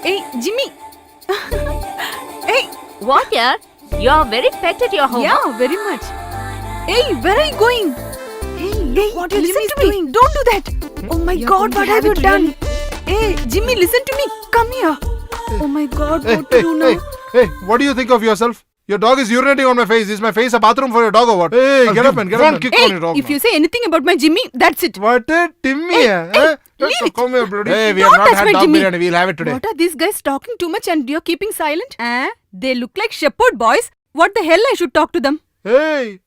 Hey, Jimmy. Hey. What, yaar? You're very pet at your home. Yeah, very much. Hey, where are you going? Hey, what your listen Jimmy's to me. Don't do that. Oh my God, what have you done? Hey, Jimmy, listen to me. Come here. Oh my God, what to do now? Hey, what do you think of yourself? Your dog is urinating on my face. Is my face a bathroom for your dog or what? Hey, get up, man. Get up, man. Kick on your dog. If you say anything about my Jimmy, that's it. What a Timmy, leave it. Come here, bloody. Hey, we Don't have not touch had my dog Jimmy. biryani. We'll have it today. What are these guys talking too much and you're keeping silent? They look like shepherd boys. What the hell I should talk to them? Hey,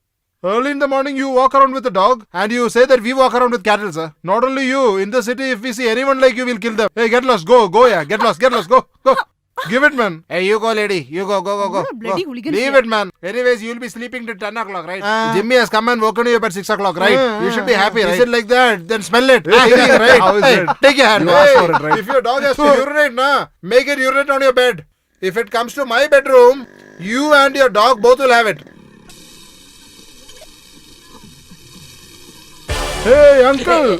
early in the morning you walk around with a dog and you say that we walk around with cattle, sir. Not only you, in the city, if we see anyone like you, we'll kill them. Hey, get lost. Go, yeah. Get lost, go. Give it, man. Hey, you go, lady. You go. What a bloody Go. hooligan Leave here. it, man. Anyways, you'll be sleeping till 10 o'clock, right? Jimmy has come and woken you up at 6 o'clock, right? You should be happy, right? Is it like that? Then smell it. Right? How is it? Take your hand. You asked for it, right? If your dog has to urinate, make it urinate on your bed. If it comes to my bedroom, you and your dog both will have it. Hey, uncle.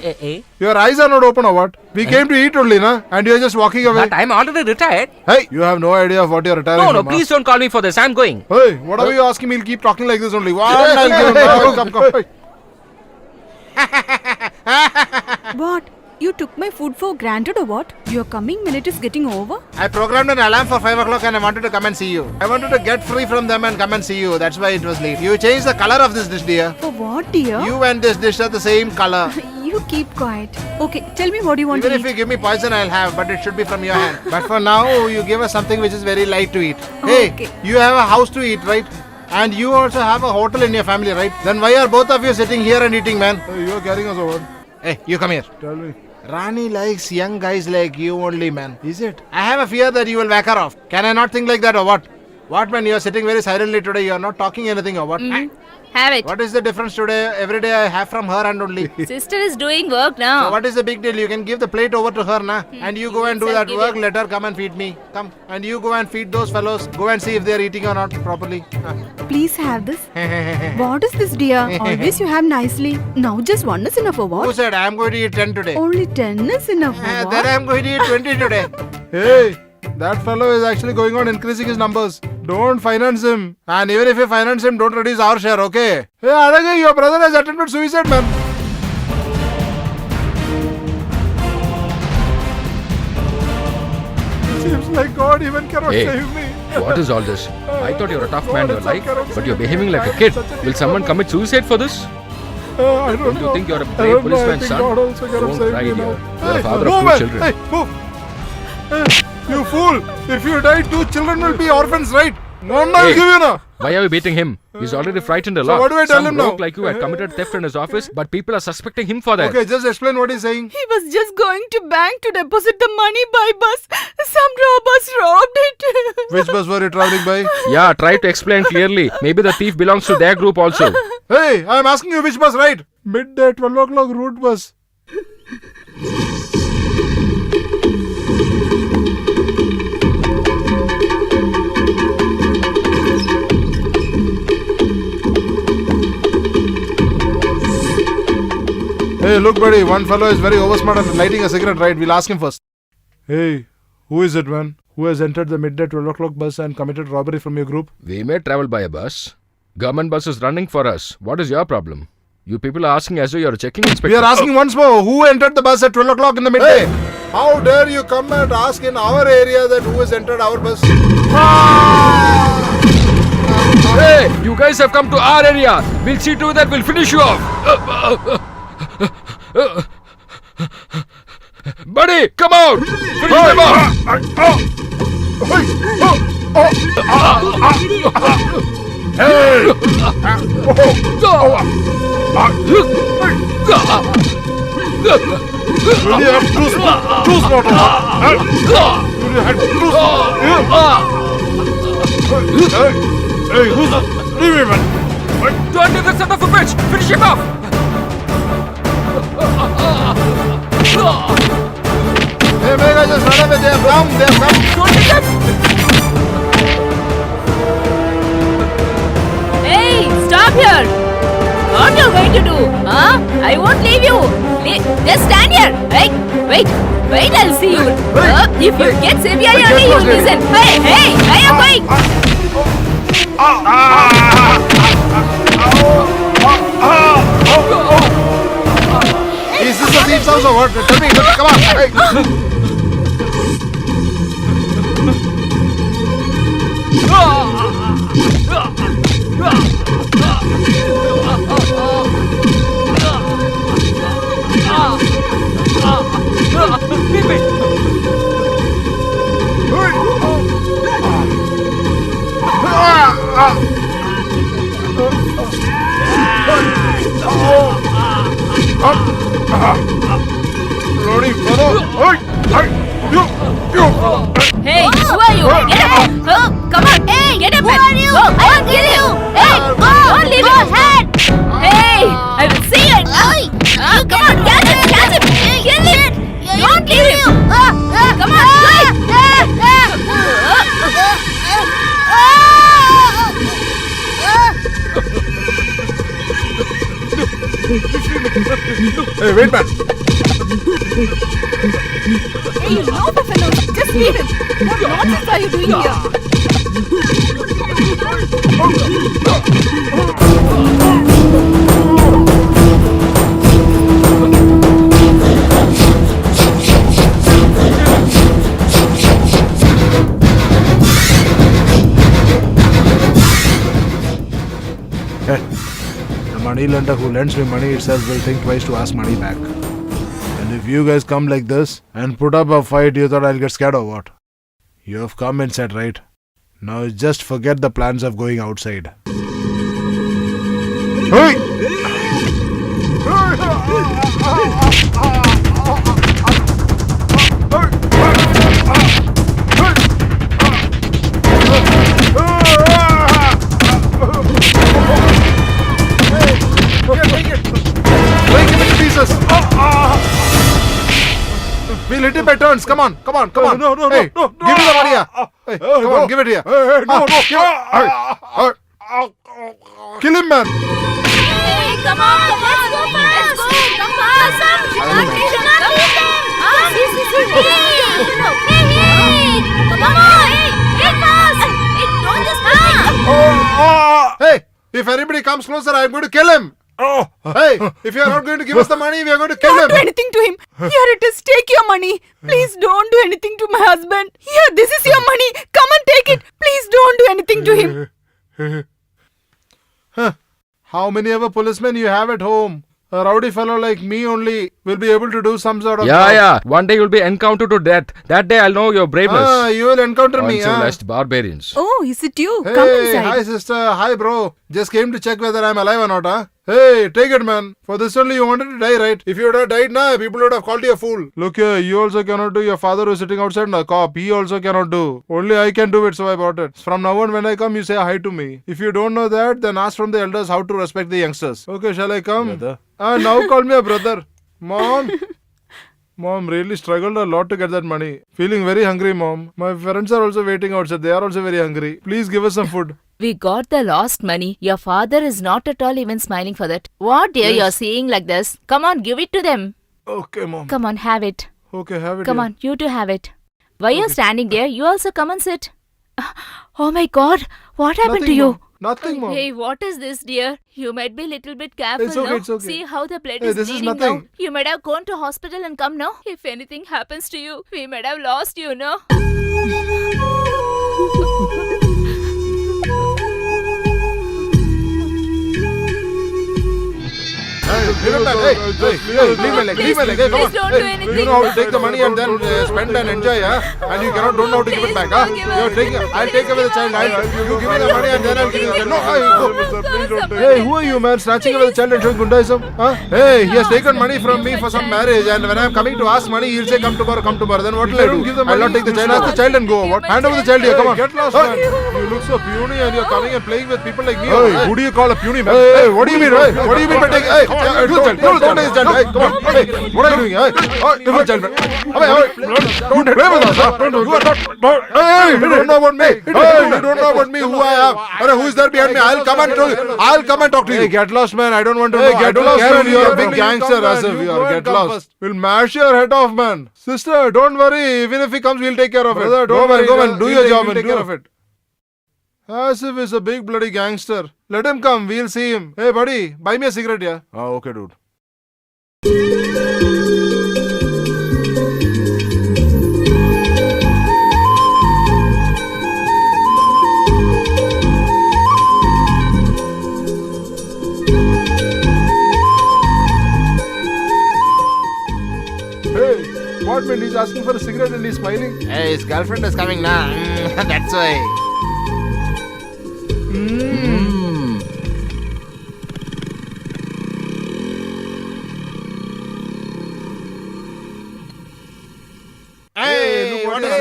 Your eyes are not open or what? We came to eat only, and you're just walking away. But I'm already retired. Hey, you have no idea of what you're retiring No, from, please don't call me for this. I'm going. Hey, whatever you asking me, he'll keep talking like this only. I'll give him. Come. What? You took my food for granted or what? Your coming minute is getting over? I programmed an alarm for 5 o'clock and I wanted to come and see you. I wanted to get free from them and come and see you. That's why it was late. You changed the color of this dish, dear. For what, dear? You and this dish are the same color. You keep quiet. Okay, tell me what you want Even to if eat. you give me poison, I'll have, but it should be from your hand. But for now, you give us something which is very light to eat. Hey, Okay. you have a house to eat, right? And you also have a hotel in your family, right? Then why are both of you sitting here and eating, man? Hey, you're carrying us over. Hey, you come here. Tell me. Rani likes young guys like you only, man. Is it? I have a fear that you will whack her off. Can I not think like that or what? What, man? You're sitting very silently today. You're not talking anything or what? Have it. What is the difference today? Every day I have from her and only. Sister is doing work now. So what is the big deal? You can give the plate over to her, and you go and do that give work. it. Let her come and feed me. Come. And you go and feed those fellows. Go and see if they are eating or not properly. Please have this. What is this, dear? Always you have nicely. Now just one is enough for Who what? said I am going to eat 10 today? Only 10 is enough for Then what? I am going to eat 20 today. Hey, that fellow is actually going on increasing his numbers. Don't finance him. And even if you finance him, don't reduce our share, okay? Hey, Arage, your brother has attempted suicide, man. Seems like God even cannot Hey, save me. What is all this? I thought you were a tough man in your God, life, it's but you're behaving like a kid. Will someone commit suicide for this? I Don't you know. think you're a I brave don't know. I policeman's think son? God also cannot Don't save cry, me dear. now. You're a father move, of man. two children. Hey, move. Hey, you fool! If you die, 2 children will be orphans, right? One I'll Hey. give you now. Why are you beating him? He's already frightened a So lot. what do I tell Some him now? bloke like you had committed theft in his office, but people are suspecting him for that. Okay, just explain what he's saying. He was just going to bank to deposit the money by bus. Some robbers robbed it. Which bus were you traveling by? Yeah, try to explain clearly. Maybe the thief belongs to their group also. Hey, I'm asking you which bus, right? Midday 12 o'clock route bus. Hey, look, buddy, one fellow is very oversmart and lighting a cigarette, right? We'll ask him first. Hey, who is it, man? Who has entered the midday 12 o'clock bus and committed robbery from your group? We may travel by a bus. Government bus is running for us. What is your problem? You people are asking as though you're a checking inspector. We are asking once more, who entered the bus at 12 o'clock in the midday? How dare you come and ask in our area that who has entered our bus? Hey, you guys have come to our area. We'll see to that we'll finish you off. Buddy, come out. Finish them off. Will you have two spots? Will you have two Hey, who's that? Leave him, man. Don't do the son of a bitch. Finish him off. Hey, Mega, just run away. They have come. Don't do that. Hey, stop here. What you're going to do? Huh? I won't leave you. Just stand here. Hey, wait. Wait, I'll see you. If you get severe, only you listen. Hey, where are you going? Is this the thief's house or what? Tell me, come on. Hey. Bloody fellow! Hey, who are you? Get up! Oh, come on! Hey, get up! Who are you? Oh, I will kill you! Hey, don't leave your hand! Hey, I will see it! Come on, catch him! Kill him! Don't leave him! Come on, Hey, wait, man. Hey, you know the fellow. Just leave him. What nonsense are you doing here? The money lender who lends me money itself will think twice to ask money back. And if you guys come like this and put up a fight, you thought I'll get scared or what? You have come and said right. Now just forget the plans of going outside. Hey! We'll hit him by turns. Come on. No. Hey, give me the money here. Hey, come on, give it here. Kill him, man. Hey, come on, let's go fast! Come fast! Come on! Hey, fast! Hey, don't just Hey, if anybody comes closer, I'm going to kill him. Hey, if you're not going to give us the money, we are going to kill Don't do him. anything to him. Here it is. Take your money. Please don't do anything to my husband. Here, this is your money. Come and take it. Please don't do anything to him. How many ever policemen you have at home? A rowdy fellow like me only will be able to do some sort of job. Yeah. One day you'll be encountered to death. That day I'll know your braveness. You will encounter me. Uncivilized barbarians. Oh, is it you? Come Hey, inside. hi sister, hi bro. Just came to check whether I'm alive or not, huh? Hey, take it, man. For this only you wanted to die, right? If you would have died now, people would have called you a fool. Look here, you also cannot do. Your father who's sitting outside, the cop, he also cannot do. Only I can do it, so I bought it. From now on, when I come, you say hi to me. If you don't know that, then ask from the elders how to respect the youngsters. Okay, shall I come? Brother. Now call me a brother. Mom. Mom really struggled a lot to get that money. Feeling very hungry, Mom. My friends are also waiting outside. They are also very hungry. Please give us some food. We got the lost money. Your father is not at all even smiling for that. What dear, you're seeing like this? Come on, give it to them. Okay, Mom. Come on, have it. Okay, have it. Come here. on, you too have it. Why you're standing there? You also come and sit. Oh my God, what happened Nothing, to you? Mom. Nothing, Mom. Hey, what is this, dear? You might be a little bit careful It's okay, now. it's okay. See how the blood Hey, is this is bleeding now. nothing. You might have gone to hospital and come now. If anything happens to you, we might have lost you, no? Leave it back. Leave my leg. Leave my leg. Hey, come on. Please don't do anything. You know how to take the money and then spend and enjoy, huh? And you cannot don't know how to give it back, huh? You're taking. I'll take away the child. You give me the money and then I'll give you the child. No, Hey, who are you, man? Snatching away the child and showing Gundaism? Huh? Hey, he has taken money from me for some marriage, and when I'm coming to ask money, he'll say, "Come tomorrow, come tomorrow." Then what will I do? I'll not take the child. Ask the child and go. What? Hand over the child here. Come on. Get lost, man. You look so puny, and you're coming and playing with people like me. Hey, who do you call a puny man? Hey, what do you mean? What do you mean by taking? Hey, different child. Don't take his child. Hey, come on. Hey, what are you doing? Hey, different child, man. Don't play with us. You are not. Hey, you don't know about me. Hey, you don't know about me. Who I am. Who is there behind me? I'll come and talk to you. Hey, get lost, man. I don't want to know. Get lost, man. You are a big gangster, as if you are. Get lost. We'll mash your head off, man. Sister, don't worry. Even if he comes, we'll take care of it. Don't worry. Go and do your job and take care of it. As if he's a big bloody gangster. Let him come. We'll see him. Hey, buddy, buy me a cigarette, yeah? Oh, okay, dude. What, man? He's asking for a cigarette and he's smiling. Hey, his girlfriend is coming now. That's why. Hey, what are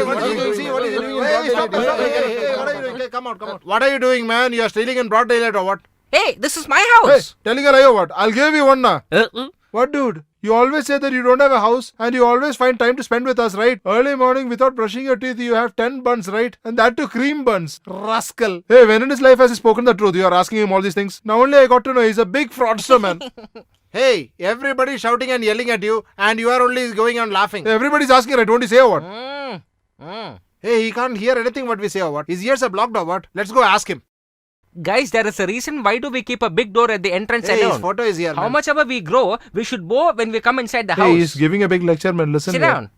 you doing? Come out. What are you doing, man? You are stealing in broad daylight or what? Hey, this is my Hey, house. telling a lie or what? I'll give you one now. Uh, What, dude? You always say that you don't have a house and you always find time to spend with us, right? Early morning without brushing your teeth, you have 10 buns, right? And that too cream buns. Rascal. Hey, when in his life has he spoken the truth? You are asking him all these things. Now only I got to know he's a big fraudster, man. Hey, everybody's shouting and yelling at you and you are only going on laughing. Everybody's asking, right? Won't he say or what? Hey, he can't hear anything what we say or what? His ears are blocked or what? Let's go ask him. Guys, there is a reason why do we keep a big door at the entrance Hey, his alone. photo is here, How man. much ever we grow, we should bow when we come inside the house. Hey, he's giving a big lecture, man. Listen. Sit down.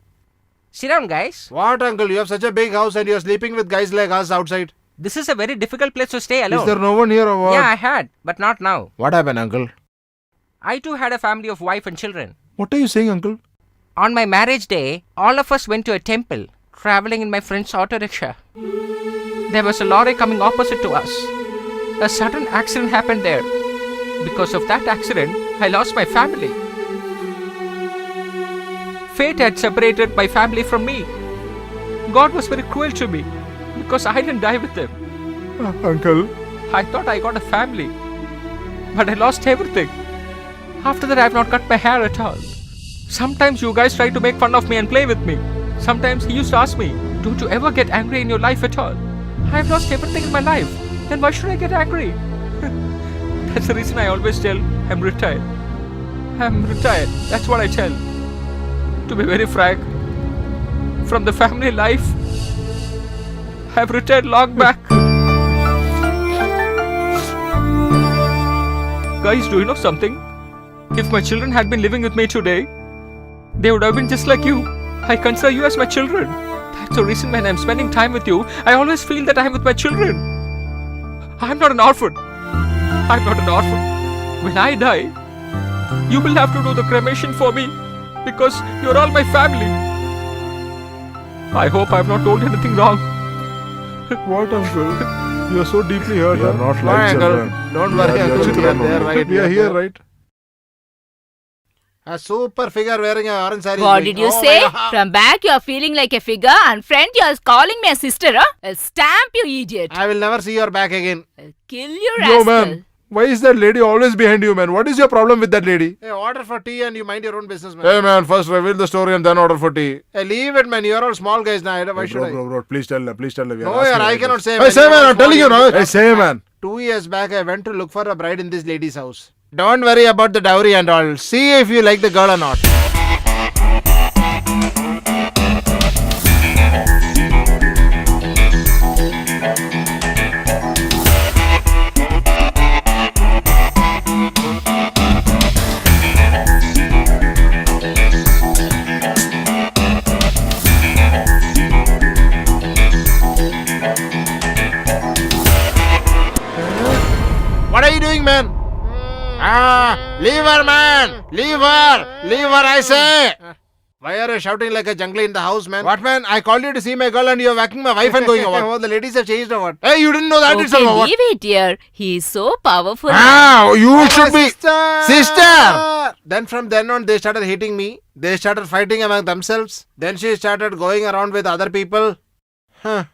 Sit down, guys. What, uncle? You have such a big house and you're sleeping with guys like us outside. This is a very difficult place to stay alone. Is there no one here or what? Yeah, I had, but not now. What happened, uncle? I too had a family of wife and children. What are you saying, uncle? On my marriage day, all of us went to a temple, traveling in my friend's auto rickshaw. There was a lorry coming opposite to us. A sudden accident happened there. Because of that accident, I lost my family. Fate had separated my family from me. God was very cruel to me because I didn't die with them. Uncle? I thought I got a family, but I lost everything. After that, I have not cut my hair at all. Sometimes you guys try to make fun of me and play with me. Sometimes he used to ask me, don't you ever get angry in your life at all? I have lost everything in my life. Then why should I get angry? That's the reason I always tell I'm retired. I'm retired. That's what I tell. To be very frank, from the family life, I've retired long back. Guys, do you know something? If my children had been living with me today, they would have been just like you. I consider you as my children. That's the reason when I'm spending time with you, I always feel that I'm with my children. I'm not an orphan. I'm not an orphan. When I die, you will have to do the cremation for me because you're all my family. I hope I've not told anything wrong. What, uncle? You are so deeply hurt. You are not Why, like uncle? children. Don't worry, uncle. children We are only. there, right? We are here, right? A super figure wearing an orange saree. What did you say? From back you're feeling like a figure and front you're calling me a sister, huh? I'll stamp you, idiot. I will never see your back again. I'll kill you, No, rascal. man. Why is that lady always behind you, man? What is your problem with that lady? Hey, order for tea and you mind your own business, man. Hey, man, first reveal the story and then order for tea. Hey, leave it, man. You're all small guys now. Why should I? Bro, please tell her. No, yaar, I cannot say. Hey, say, man, I'm telling you, no. Hey, say, man. 2 years back, I went to look for a bride in this lady's house. Don't worry about the dowry and all. See if you like the girl or not. What are you doing, man? Leave her, man! Leave her! Leave her, I say! Why are you shouting like a jungler in the house, man? What, man? I called you to see my girl and you're whacking my wife and going over. Oh, the ladies have changed or what? Hey, you didn't know that itself or Okay, what? leave it here. He's so powerful. You should be... Sister! Then from then on, they started hating me. They started fighting among themselves. Then she started going around with other people. Huh.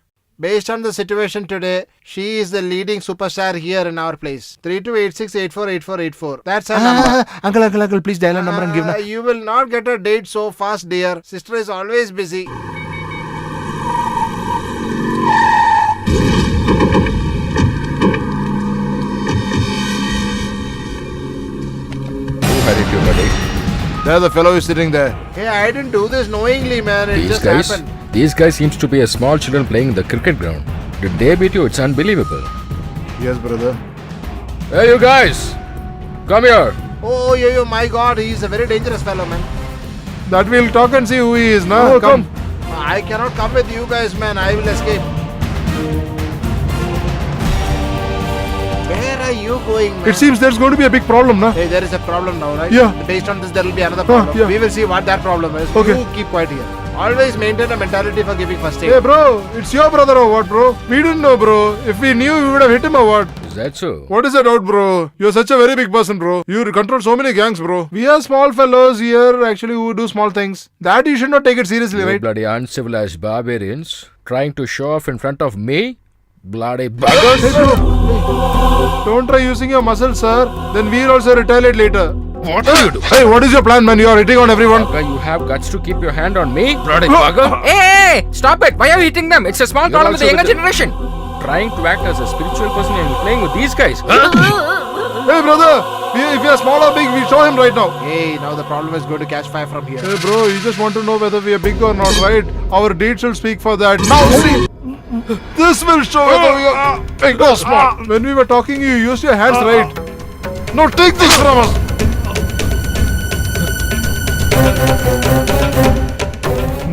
Based on the situation today, she is the leading superstar here in our place. 3286848484. That's her number. Uncle, please dial a number and give. You will not get a date so fast, dear. Sister is always busy. Who had it, you buddy? There, the fellow is sitting there. Hey, I didn't do this knowingly, man. It just happened. These guys seems to be a small children playing in the cricket ground. Did they beat you? It's unbelievable. Yes, brother. Hey, you guys! Come here! Oh, yo, my God. He is a very dangerous fellow, man. That we'll talk and see who he is now. Oh, come. I cannot come with you guys, man. I will escape. Where are you going, man? It seems there's going to be a big problem, na? Hey, there is a problem now, right? Yeah. Based on this, there will be another problem. yeah. We will see what that problem is. Okay. You keep quiet here. Always maintain a mentality for giving first aid. Hey, bro, it's your brother or what, bro? We didn't know, bro. If we knew, we would have hit him or what? Is that so? What is that out, bro? You're such a very big person, bro. You control so many gangs, bro. We are small fellows here, actually, who do small things. That you should not take it seriously, You right? bloody uncivilized barbarians trying to show off in front of me? Bloody buggers! Don't try using your muscles, sir. Then we'll also retaliate later. What are you doing? Hey, what is your plan, man? You are hitting on everyone. Bugger, you have guts to keep your hand on me? Bloody bugger! Hey, stop it! Why are you hitting them? It's a small You're problem with the also younger with the- generation. Trying to act as a spiritual person and playing with these guys. Hey, brother. If you are small or big, we show him right now. Hey, now the problem is going to catch fire from here. Hey, bro, you just want to know whether we are big or not, right? Our deeds will speak for that. Now, see. This will show whether we are big or small. When we were talking, you used your hands, right? Now take this from us.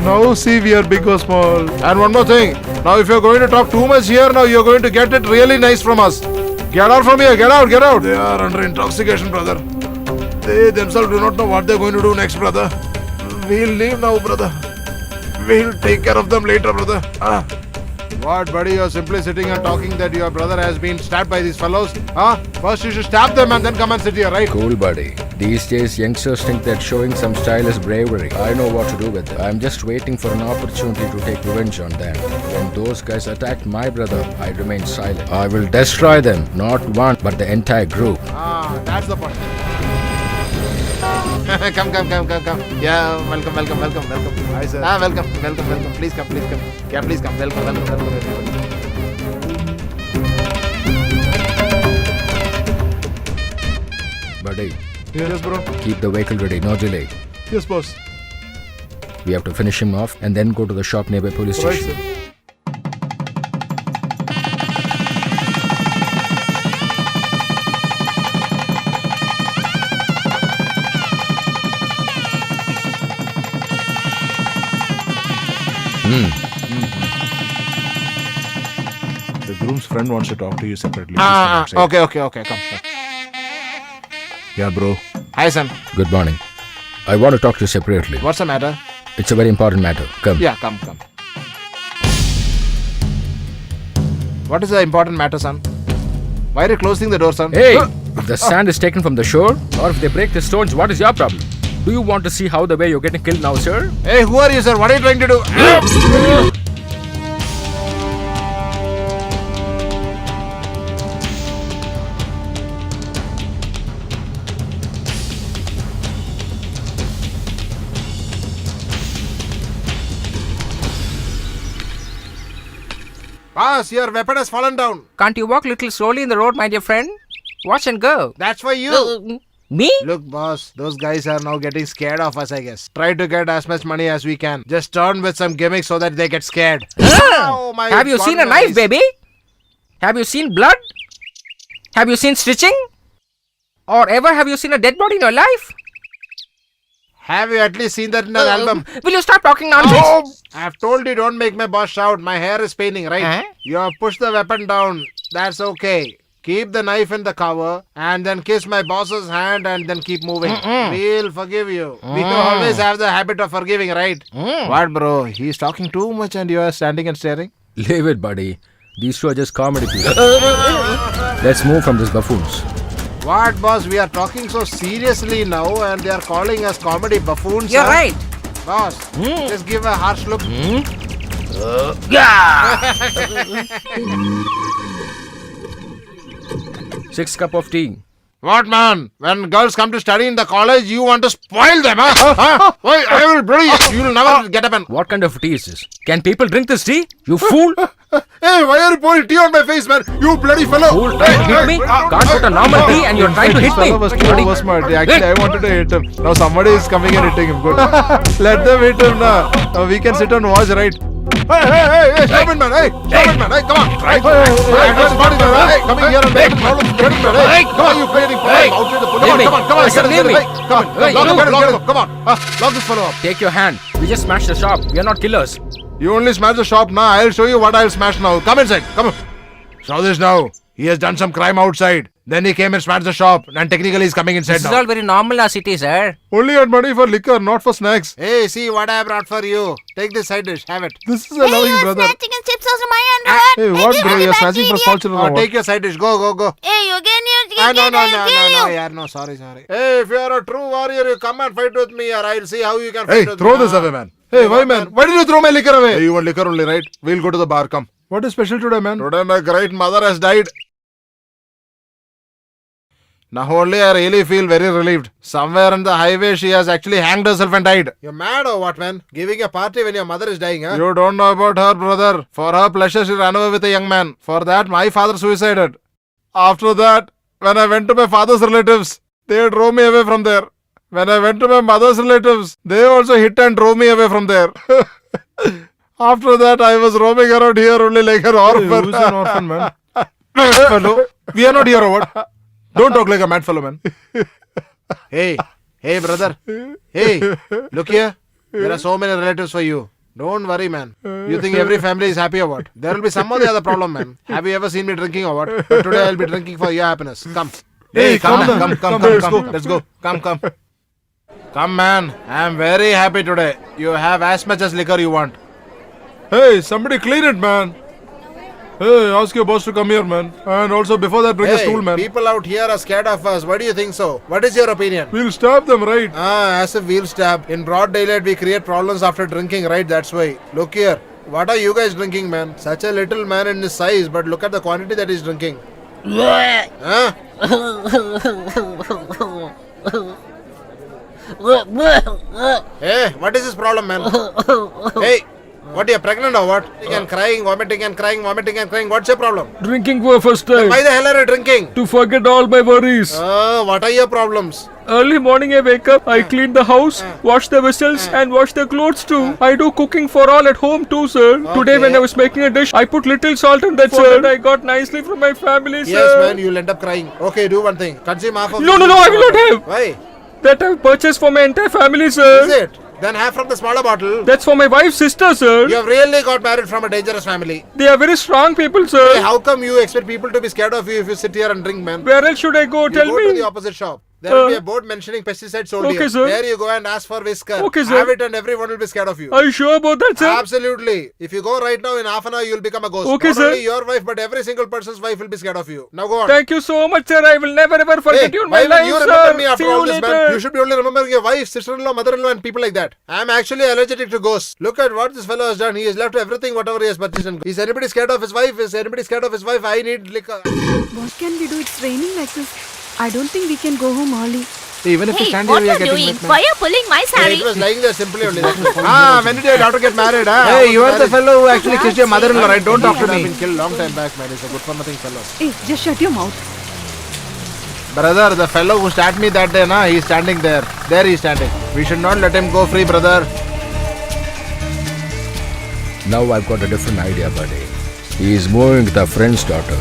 Now see we are big or small. And one more thing. Now if you're going to talk too much here, now you're going to get it really nice from us. Get out from here, get out, get out. They are under intoxication, brother. They themselves do not know what they're going to do next, brother. We'll leave now, brother. We'll take care of them later, brother. What, buddy? You're simply sitting and talking that your brother has been stabbed by these fellows? First you should stab them and then come and sit here, right? Cool, buddy. These days, youngsters think that showing some style is bravery. I know what to do with them. I'm just waiting for an opportunity to take revenge on them. When those guys attacked my brother, I remained silent. I will destroy them, not one, but the entire group. That's the point. Come. Yeah, welcome. Hi, sir. Welcome. Please come. Yeah, please come. Welcome, everybody. Buddy, Yes, bro. keep the vehicle ready, no delay. Yes, boss. We have to finish him off and then go to the shop nearby police Right, station. sir. The groom's friend wants to talk to you separately. Okay, come. Yeah, bro. Hi, son. Good morning. I want to talk to you separately. What's the matter? It's a very important matter. Come. Yeah, come. What is the important matter, son? Why are you closing the door, son? Hey, if the sand is taken from the shore or if they break the stones, what is your problem? Do you want to see how the way you're getting killed now, sir? Hey, who are you, sir? What are you trying to do? Boss, your weapon has fallen down. Can't you walk a little slowly in the road, my dear friend? Watch and go. That's for you. Me? Look, boss, those guys are now getting scared of us, I guess. Try to get as much money as we can. Just turn with some gimmicks so that they get scared. Oh, my Have you God, seen a guys. knife, baby? Have you seen blood? Have you seen stitching? Or ever have you seen a dead body in your life? Have you at least seen that in an album? Will you stop talking nonsense? I've told you don't make my boss shout. My hair is paining, right? Huh? You have pushed the weapon down. That's okay. Keep the knife in the cover and then kiss my boss's hand and then keep moving. We'll forgive you. We always have the habit of forgiving, right? What, bro? He's talking too much and you are standing and staring? Leave it, buddy. These two are just comedy people. Let's move from these buffoons. What, boss? We are talking so seriously now and they are calling us comedy buffoons. You're huh? right. Boss, just give a harsh look. Six cup of tea. What, man? When girls come to study in the college, you want to spoil them, huh? Huh? Why, I will bloody... You will never get up and... What kind of tea is this? Can people drink this tea? You fool! Hey, why are you pouring tea on my face, man? You bloody fellow! Fool, trying to hit me? Can't put a normal tea and you're trying to hit me. was smart. Actually, I wanted to hit him. Now somebody is coming and hitting him. Good. Let them hit him now. We can sit and watch, right? Hey, stop it, man. Hey, stop it, man. Hey, come on. Hey, coming here and making problems. Hey, come on, you playing outside the police. Leave me. Come on. Listen, leave me. Come on. Hey, Lock you. him. Come on. Lock this fellow up. Take your hand. We just smashed the shop. We are not killers. You only smash the shop now. I'll show you what I'll smash now. Come inside. Come on. Show this now. He has done some crime outside. Then he came and smashed the shop. And technically he's coming inside now. very normal as it is, sir. Only had money for liquor, not for snacks. Hey, see what I brought for you. Take this side dish. Have it. This is a loving brother. Snatching and chips out of my underwear. Hey, what bro? You're snatching for small children or what? Take your side dish. Go. Hey, you again, No, yeah, no, sorry. Hey, if you are a true warrior, you come and fight with me, or I'll see how you can fight Hey, with throw me. this away, man. Hey, why, man? Why did you throw my liquor away? Hey, you want liquor only, right? We'll go to the bar. Come. What is special today, man? Today, my great mother has died. Now only I really feel very relieved. Somewhere on the highway, she has actually hanged herself and died. You're mad or what, man? Giving a party when your mother is dying, huh? You don't know about her, brother. For her pleasure, she ran away with a young man. For that, my father suicided. After that, when I went to my father's relatives, they drove me away from there. When I went to my mother's relatives, they also hit and drove me away from there. After that, I was roaming around here only like an orphan. Who's an orphan, man? Fellow, we are not here or what? Don't talk like a mad fellow, man. Hey, brother. Hey, look here. There are so many relatives for you. Don't worry, man. You think every family is happy or what? There will be some other problem, man. Have you ever seen me drinking or what? But today I'll be drinking for your happiness. Come. Hey, come, calm come. down. Let's go. Come. Come, man. I'm very happy today. You have as much as liquor you want. Hey, somebody clean it, man. Hey, ask your boss to come here, man. And also, before that, bring a stool, man. People out here are scared of us. Why do you think so? What is your opinion? We'll stop them, right? As if we'll stab. In broad daylight, we create problems after drinking, right? That's why. Look here. What are you guys drinking, man? Such a little man in his size, but look at the quantity that he's drinking. Huh? Hey, what is this problem, man? Hey, what, you're pregnant or what? Vomiting and crying. What's your problem? Drinking for first time. Why the hell are you drinking? To forget all my worries. What are your problems? Early morning I wake up, I clean the house, wash the vessels and wash the clothes too. I do cooking for all at home too, sir. Today when I was making a dish, I put little salt on that, sir. I got nicely from my family, sir. Yes, man, you'll end up crying. Okay, do one thing. Consume half of No, I will not have. Why? That I've purchased for my entire family, sir. Is it? Then have from the smaller bottle. That's for my wife's sister, sir. You have really got married from a dangerous family. They are very strong people, Hey, sir. how come you expect people to be scared of you if you sit here and drink, man? Where else should I go? You Tell go to the me. opposite shop. There will be a board mentioning pesticides sold Okay, here. sir. There you go and ask for whisker. Okay, sir. Have it and everyone will be scared of you. Are you sure about that, sir? Absolutely. If you go right now, in half an hour, you'll become a ghost. Okay, Not sir. only your wife, but every single person's wife will be scared of you. Now go on. Thank you so much, sir. I will never ever forget you in my why will life, you remember sir. me after See all you this, later. man? You should be only remembering your wife, sister-in-law, mother-in-law, and people like that. I'm actually allergic to ghosts. Look at what this fellow has done. He has left everything, whatever he has purchased. And is anybody scared of his wife? I need liquor. What can we do? It's raining like this. I don't think we can go home early. Even if Hey, what are you doing? Why are you pulling my Hey, saree? it was lying there simply only. That was when did your daughter get married, Hey, you are the fellow who actually kissed your mother-in-law, right? Don't talk to I've me. been killed long time back, man. He's a good for nothing fellow. Hey, just shut your mouth. Brother, the fellow who stabbed me that day, he's standing there. There he's standing. We should not let him go free, brother. Now I've got a different idea, buddy. He is moving with a friend's daughter.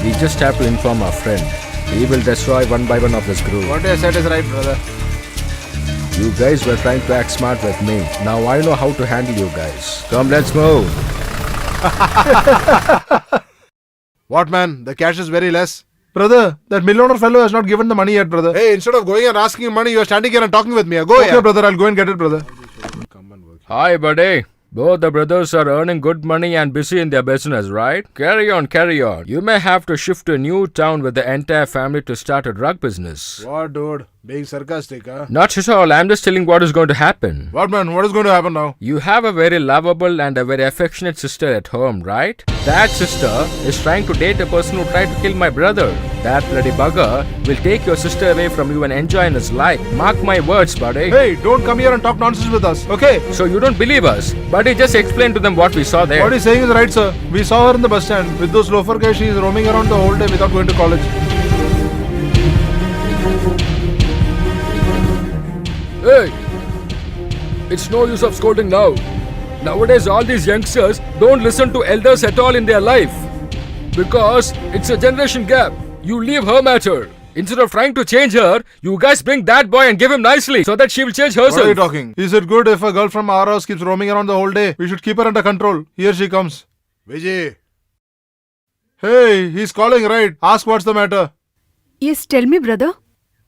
We just have to inform our friend. He will destroy one by one of this group. What you said is right, brother. You guys were trying to act smart with me. Now I know how to handle you guys. Come, let's move. What, man? The cash is very less. Brother, that millionaire fellow has not given the money yet, brother. Hey, instead of going and asking him money, you are standing here and talking with me. Go Okay, here. brother, I'll go and get it, brother. Hi, buddy. Both the brothers are earning good money and busy in their business, right? Carry on, carry on. You may have to shift to a new town with the entire family to start a drug business. What, dude? Being sarcastic, huh? Not at all, I'm just telling what is going to happen. What, man? What is going to happen now? You have a very lovable and a very affectionate sister at home, right? That sister is trying to date a person who tried to kill my brother. That bloody bugger will take your sister away from you and enjoy in his life. Mark my words, buddy. Hey, don't come here and talk nonsense with us, okay? So you don't believe us? Buddy, just explain to them what we saw there. What he's saying is right, sir. We saw her in the bus stand. With those loafer guys, she is roaming around the whole day without going to college. Hey! It's no use of scolding now. Nowadays, all these youngsters don't listen to elders at all in their life. Because it's a generation gap. You leave her matter. Instead of trying to change her, you guys bring that boy and give him nicely so that she will change herself. What are you talking? Is it good if a girl from our house keeps roaming around the whole day? We should keep her under control. Here she comes. Vijay. Hey, he's calling, right? Ask what's the matter. Yes, tell me, brother.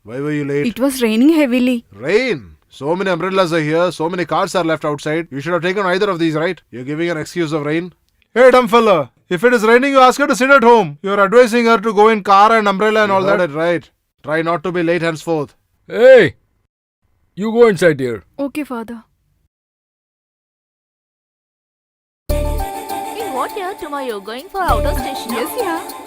Why were you late? It was raining heavily. Rain. So many umbrellas are here. So many cars are left outside. You should have taken either of these, right? You're giving an excuse of rain. Hey, dumb fella. If it is raining, you ask her to sit at home. You're advising her to go in car and umbrella and all that. Right. Try not to be late henceforth. Hey! You go inside here. Okay, father. Hey, what here? Tomorrow you're going for outer station? Yes, yeah.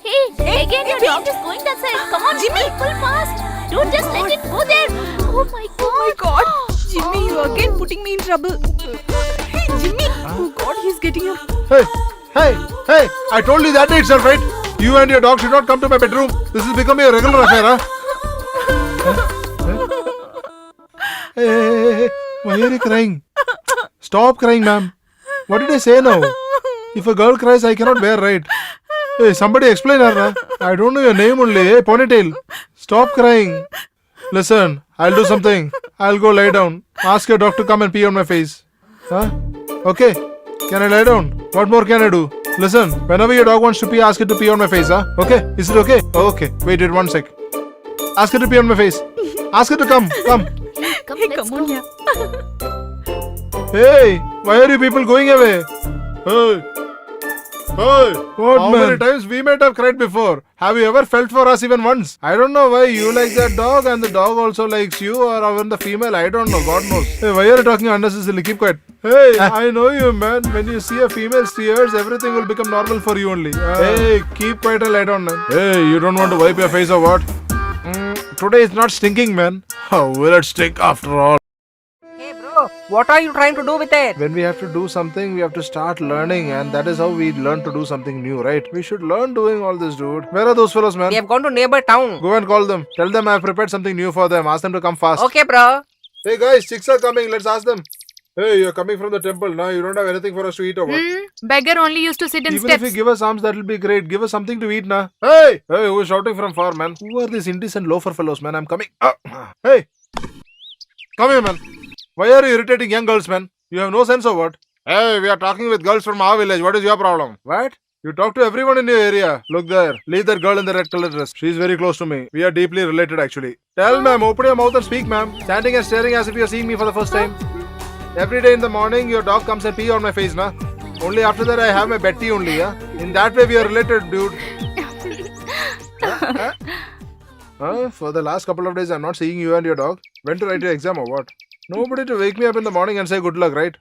Hey, again your dog is going that side. Come on, Jimmy, pull fast. Don't just let it go there. Oh my god. Oh my god. Jimmy, you again putting me in trouble. Hey, Jimmy. Oh god, he's getting up. Hey! I told you that day itself, right? You and your dog should not come to my bedroom. This is becoming a regular affair, huh? Hey. Why are you crying? Stop crying, ma'am. What did I say now? If a girl cries, I cannot bear, right? Hey, somebody explain her, huh? I don't know your name only, hey, Ponytail. Stop crying. Listen, I'll do something. I'll go lie down. Ask your dog to come and pee on my face. Huh? Okay. Can I lie down? What more can I do? Listen, whenever your dog wants to pee, ask it to pee on my face, huh? Okay? Is it okay? Okay. Wait 1 sec. Ask her to pee on my face. Ask her to come. Come. Come, Hey, let's come on, go. yeah. Hey, why are you people going away? Hey. What, How many times we might have cried before? Have you ever felt for us even once? I don't know why you like that dog and the dog also likes you, or even the female. I don't know. God knows. Hey, why are you talking unnecessarily? Keep quiet. Hey, I know you, man. When you see a female's tears, everything will become normal for you only. Hey, keep quiet and lie down, man. Hey, you don't want to wipe your face or what? Today is not stinking, man. How will it stink after all? Hey bro, what are you trying to do with it? When we have to do something, we have to start learning, and that is how we learn to do something new, right? We should learn doing all this, dude. Where are those fellows, man? We have gone to neighbor town. Go and call them. Tell them I have prepared something new for them. Ask them to come fast. Okay bro. Hey guys, chicks are coming. Let's ask them. Hey, you're coming from the temple. Now you don't have anything for us to eat or what? Beggar only used to sit in Even if you give us alms, that will be great. Give us something to eat, na. Hey! Hey, who is shouting from far, man? Who are these indecent loafer fellows, man? I'm coming. Hey! Come here, man. Why are you irritating young girls, man? You have no sense of what? Hey, we are talking with girls from our village. What is your problem? What? You talk to everyone in your area. Look there. Leave that girl in the red color dress. She's very close to me. We are deeply related, actually. Tell ma'am, open your mouth and speak, ma'am. Standing and staring as if you're seeing me for the first time. Every day in the morning, your dog comes and pee on my face, na? Only after that, I have my Betty only, yeah? In that way, we are related, dude. For the last couple of days, I'm not seeing you and your dog. Went to write your exam or what? Nobody to wake me up in the morning and say good luck, right?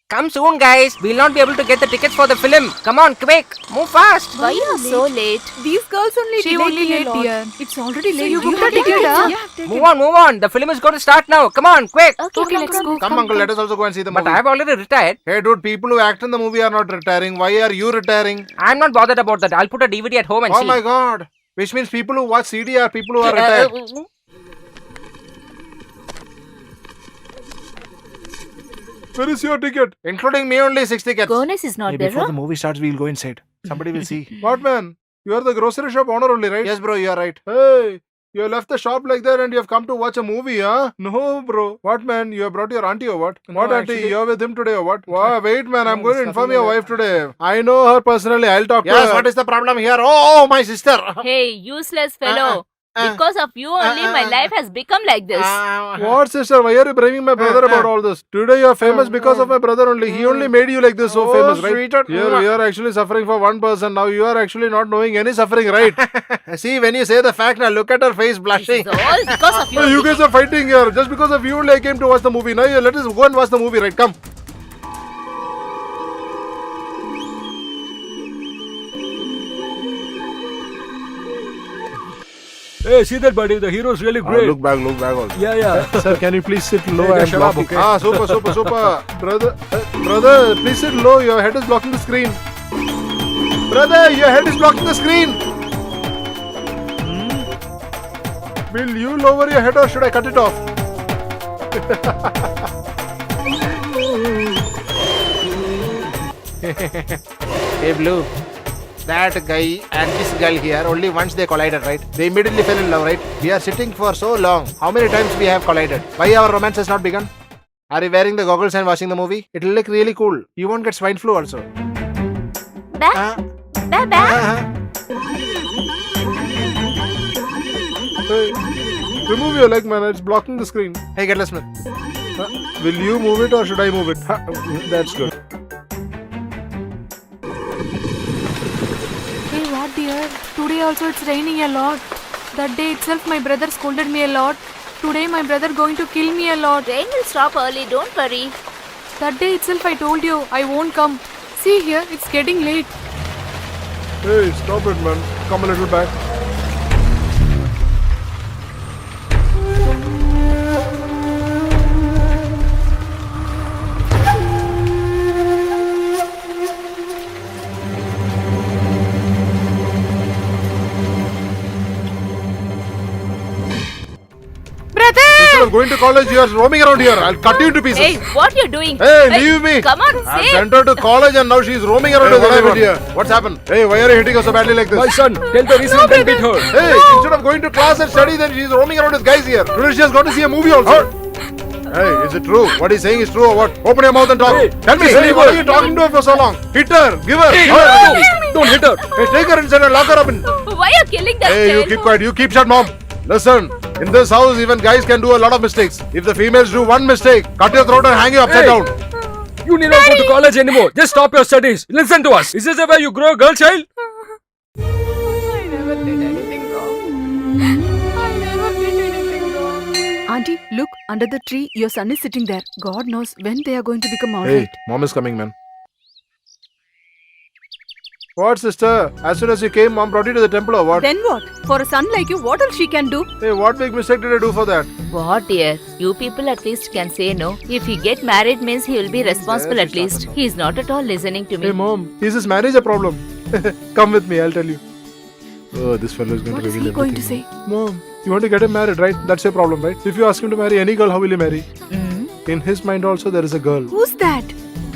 Come soon guys. We'll not be able to get the tickets for the film. Come on, quick. Move fast. Why you so late? These girls only She delayed only me a late, lot. dear. It's already late. you Do booked have a ticket, tickets? huh? Yeah, I've taken. Move on. The film is going to start now. Come on, quick. Okay, let's go. Come, uncle, let us also go and see the movie. But I've already retired. Hey, dude, people who act in the movie are not retiring. Why are you retiring? I'm not bothered about that. I'll put a DVD at home and Oh see. my god. Which means people who watch CD are people who are retired. Where is your ticket? Including me, only 6 tickets. Gomez is not there, Before huh? the movie starts, we'll go inside. Somebody will see. What, man? You are the grocery shop owner only, right? Yes, bro, you are right. Hey, you have left the shop like that and you have come to watch a movie, huh? No, bro. What, man? You have brought your auntie or what? No, What auntie? actually- You are with him today or what? Wow, wait, man. I'm No, going to it's inform nothing your like wife today. I know her personally. I'll talk to her. Yes, what is the problem here? Oh, my sister. Hey, useless fellow. Because of you only, my life has become like this. What, sister? Why are you blaming my brother about all this? Today you are famous because of my brother only. He only made you like this so famous, right? Sweetheart. Here we are actually suffering for one person. Now you are actually not knowing any suffering, right? See, when you say the fact, now look at her face blushing. It's all because of you. Oh, you only. guys are fighting here. Just because of you only I came to watch the movie. Now let us go and watch the movie, right? Come. Hey, see that, buddy? The hero's really great. Look back also. Yeah. Sir, can you please sit low Hey, and shut block up, it? okay? Ah, super. Brother, please sit low. Your head is blocking the screen. Brother, your head is blocking the screen. Will you lower your head or should I cut it off? Hey, Blue. That guy and this girl here, only once they collided, right? They immediately fell in love, right? We are sitting for so long. How many times we have collided? Why our romance has not begun? Are you wearing the goggles and watching the movie? It will look really cool. You won't get swine flu also. Ba, ba, ba. Hey, remove your leg, man. It's blocking the screen. Hey, get Smith. Will you move it or should I move it? That's good. Hey, what dear? Today also it's raining a lot. That day itself my brother scolded me a lot. Today my brother going to kill me a lot. Rain will stop early, don't worry. That day itself I told you I won't come. See here, it's getting late. Hey, stop it, man. Come a little back. Instead of going to college, you are roaming around here. I'll cut you into pieces. Hey, what you doing? Hey, leave me. Come on, I've say. sent her to college and now she's roaming around with everyone. Here. What's happened? Hey, why are you hitting her so badly like this? My son, tell the reason then beat her. Hey, instead of going to class and study, then she's roaming around with guys here. Today she has got to see a movie also. Hey, is it true? What he's saying is true or what? Open your mouth and talk. Hey, Tell me, hey, what hey, are you talking to her for so long? Hit her, give her. Hey, Hey, don't hit her. hey, take her inside and lock her up in. Why are you killing that Hey, you child? keep quiet. You keep shut, mom. Listen, in this house, even guys can do a lot of mistakes. If the females do one mistake, cut your throat and hang you upside Hey. down. You need not go to college anymore. Just stop your studies. Listen to us. Is this the way you grow a girl child? I never did anything wrong. Auntie, look, under the tree, your son is sitting there. God knows when they are going to become alright. Mom is coming, man. What, sister? As soon as you came, mom brought you to the temple or what? Then what? For a son like you, what else she can do? Hey, what big mistake did I do for that? What dear? You people at least can say no. If he get married means he will be responsible Yes, at least. He is not at all listening to me. Hey, mom, is this marriage a problem? Come with me, I'll tell you. Oh, this fellow is going What to is reveal he going to everything. say? Mom, you want to get him married, right? That's your problem, right? If you ask him to marry any girl, how will he marry? Mm. In his mind also, there is a girl. Who's that?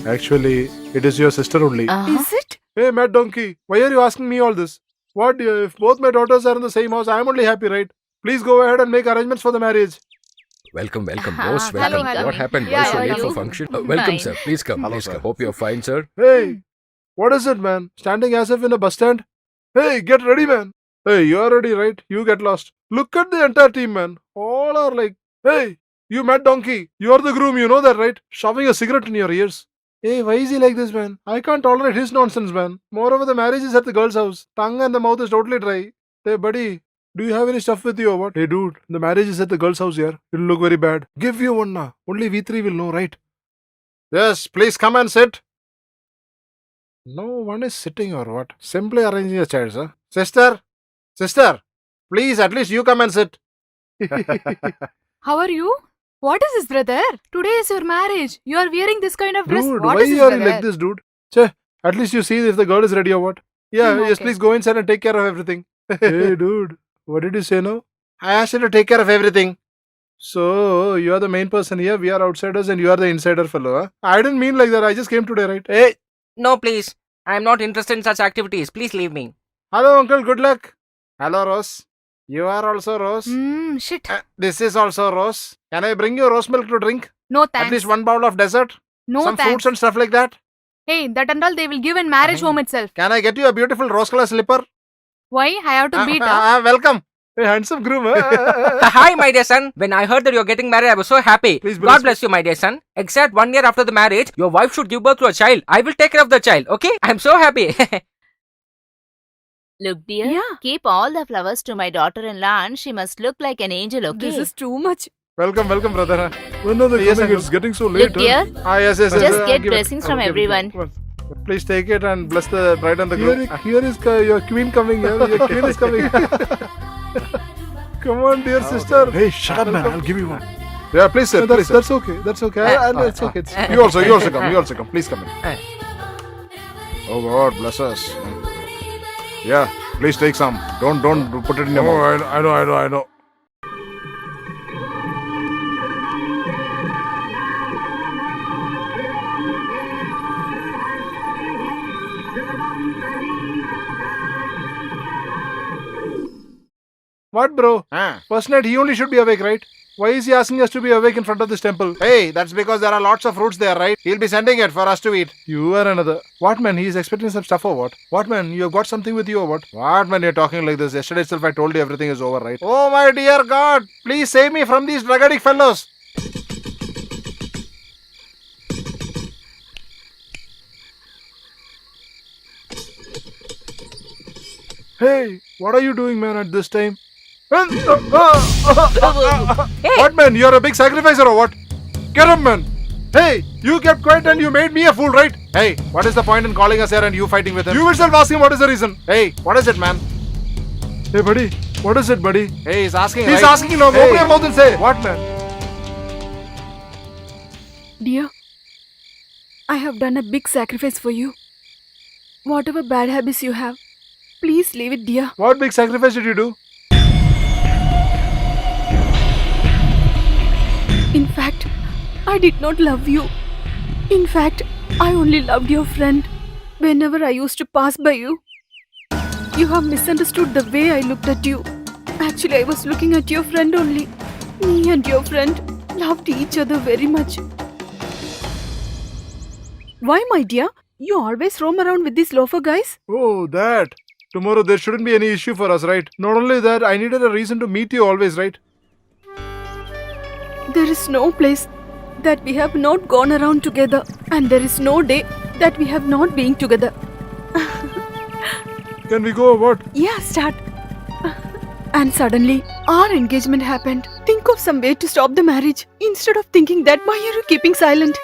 Actually, it is your sister only. Uh-huh. Is it? Hey, Mad Donkey, why are you asking me all this? What, dear? If both my daughters are in the same house, I am only happy, right? Please go ahead and make arrangements for the marriage. Welcome, most Hello, welcome. hello. What happened? Yeah, Why so how are late for you? function? Welcome, Fine. sir. Please come. Hello, Please sir. come. Hope you're fine, sir. Hey, what is it, man? Standing as if in a bus stand? Hey, get ready, man. Hey, you are ready, right? You get lost. Look at the entire team, man. All are like, hey, you Mad Donkey. You are the groom, you know that, right? Shoving a cigarette in your ears. Hey, why is he like this, man? I can't tolerate his nonsense, man. Moreover, the marriage is at the girl's house. Tongue and the mouth is totally dry. Hey, buddy, do you have any stuff with you or what? Hey, dude, the marriage is at the girl's house here. It'll look very bad. Give you one now. Only we three will know, right? Yes, please come and sit. No one is sitting or what? Simply arranging the chairs, huh? Sister, please, at least you come and sit. How are you? What is this, brother? Today is your marriage. You are wearing this kind of dress. Dude, What why is this, are you brother? like this, dude? Che, at least you see if the girl is ready or what. Yeah, Hmm, yes, okay. please go inside and take care of everything. Hey, dude, what did you say now? I asked you to take care of everything. So, you are the main person here, we are outsiders and you are the insider fellow, huh? I didn't mean like that, I just came today, right? Hey, no, please. I am not interested in such activities. Please leave me. Hello, uncle, good luck. Hello, Rose. You are also Rose. Shit. This is also Rose. Can I bring you rose milk to drink? No thanks. At least one bowl of dessert? No Some thanks. fruits and stuff like that? Hey, that and all they will give in marriage home itself. Can I get you a beautiful rose color slipper? Why? I have to beat her. Welcome. Hey, handsome groom. Hi, my dear son. When I heard that you're getting married, I was so happy. Please bless God bless you, my dear son. Exact 1 year after the marriage, your wife should give birth to a child. I will take care of the child, okay? I'm so happy. Look, dear. Yeah. Keep all the flowers to my daughter-in-law and she must look like an angel, okay? This is too much. Welcome, brother. When are they Yes, coming? Uncle. It's getting so Look, late. dear. Yes. Just I'll get give it. blessings I'll from give it. everyone. Come on. Please take it and bless the bride and the groom. Here is your queen coming. Your queen is coming. Come on, dear sister. Hey, shut up, man. I'll give you one. Yeah, please, sir. Please, sir. That's okay. That's okay. It's okay. You also come. You also come. Please come in. Oh God, bless us. Yeah, please take some. Don't put it in your mouth. I know. What, bro? Ah. First night, he only should be awake, right? Why is he asking us to be awake in front of this temple? Hey, that's because there are lots of fruits there, right? He'll be sending it for us to eat. You are another. What, man? He's expecting some stuff or what? What, man? You have got something with you or what? What, man? You're talking like this? Yesterday itself, I told you everything is over, right? Oh my dear God! Please save me from these drug addict fellows. Hey, what are you doing, man, at this time? What, man? You're a big sacrificer or what? Get up, man. Hey, you kept quiet and you made me a fool, right? Hey, what is the point in calling us here and you fighting with him? You yourself ask him what is the reason. Hey, what is it, man? Hey, buddy. What is it, buddy? Hey, he's asking. He's right? asking you now. Hey. Open your mouth and say. What, man? Dear, I have done a big sacrifice for you. Whatever bad habits you have, please leave it, dear. What big sacrifice did you do? In fact, I did not love you. In fact, I only loved your friend. Whenever I used to pass by you, you have misunderstood the way I looked at you. Actually, I was looking at your friend only. Me and your friend loved each other very much. Why, my dear? You always roam around with these loafer guys? Oh, that. Tomorrow there shouldn't be any issue for us, right? Not only that, I needed a reason to meet you always, right? There is no place that we have not gone around together, and there is no day that we have not been together. Can we go or what? Yeah, start. And suddenly, our engagement happened. Think of some way to stop the marriage. Instead of thinking that, why are you keeping silent?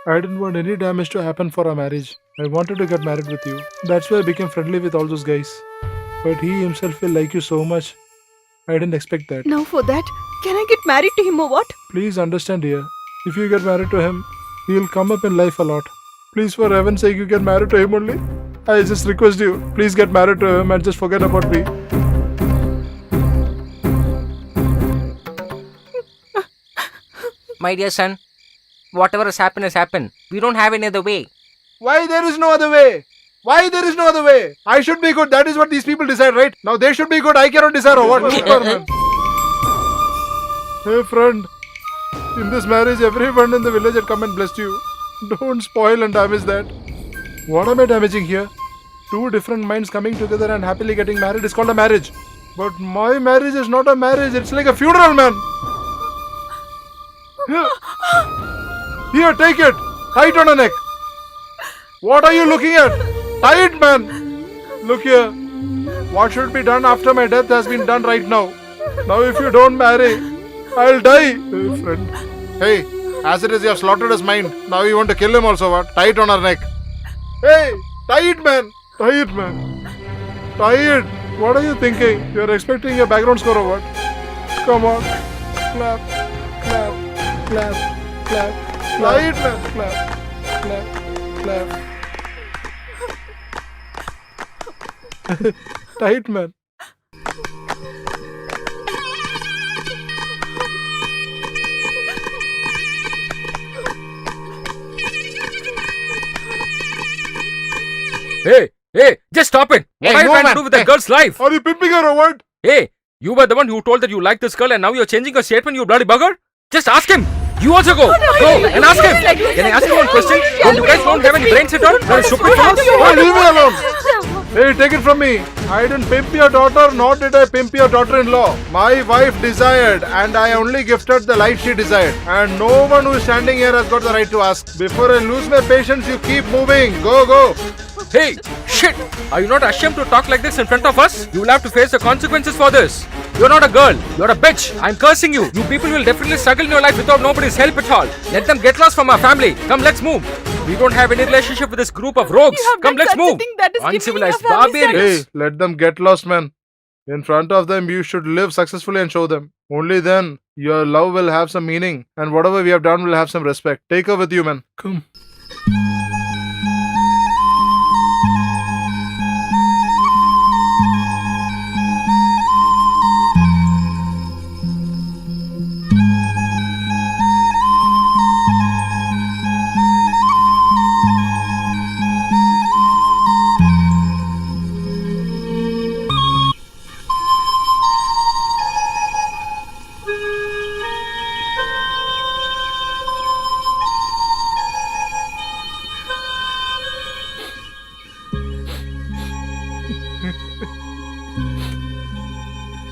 I didn't want any damage to happen for our marriage. I wanted to get married with you. That's why I became friendly with all those guys. But he himself will like you so much. I didn't expect that. Now for that, can I get married to him or what? Please understand, dear. If you get married to him, he'll come up in life a lot. Please, for heaven's sake, you get married to him only. I just request you, please get married to him and just forget about me. My dear son, whatever has happened. We don't have any other way. Why there is no other way? Why there is no other way? I should be good. That is what these people decide, right? Now they should be good. I cannot decide or what? Superman. Hey friend, in this marriage everyone in the village had come and blessed you. Don't spoil and damage that. What am I damaging here? Two different minds coming together and happily getting married is called a marriage. But my marriage is not a marriage, it's like a funeral, man. Here, take it. Tie it on her neck. What are you looking at? Tie it, man. Look here. What should be done after my death has been done right now. Now if you don't marry, I'll die. Hey, friend. Hey, as it is, you have slaughtered his mind. Now you want to kill him also, what? Tie it on her neck. Hey, tie it, man. Tie it, man. Tie it. What are you thinking? You're expecting a background score or what? Come on. Clap, clap, clap, clap. Tie it, man. Clap, clap, clap. Tie it, man. Hey, just stop it. What Hey, are you no, trying man. to do with that Hey. girl's life? Are you pimping her or what? Hey, you were the one who told that you like this girl and now you're changing your statement, you bloody bugger. Just ask him. You also go. Go and ask him. Can I ask you one question? Don't you guys don't have any brains at all? You're stupid fellows. Hey, leave me alone. Hey, take it from me. I didn't pimp your daughter, nor did I pimp your daughter-in-law. My wife desired, and I only gifted the life she desired. And no one who is standing here has got the right to ask. Before I lose my patience, you keep moving. Go, go. Hey, shit! Are you not ashamed to talk like this in front of us? You will have to face the consequences for this. You're not a girl. You're a bitch. I'm cursing you. You people will definitely struggle in your life without nobody's help at all. Let them get lost from our family. Come, let's move. We don't have any relationship with this group of rogues. You have Come, done let's such a move. thing that is giving Uncivilized your family barbarians. Hey, let them get lost, man. In front of them, you should live successfully and show them. Only then, your love will have some meaning, and whatever we have done will have some respect. Take her with you, man. Come.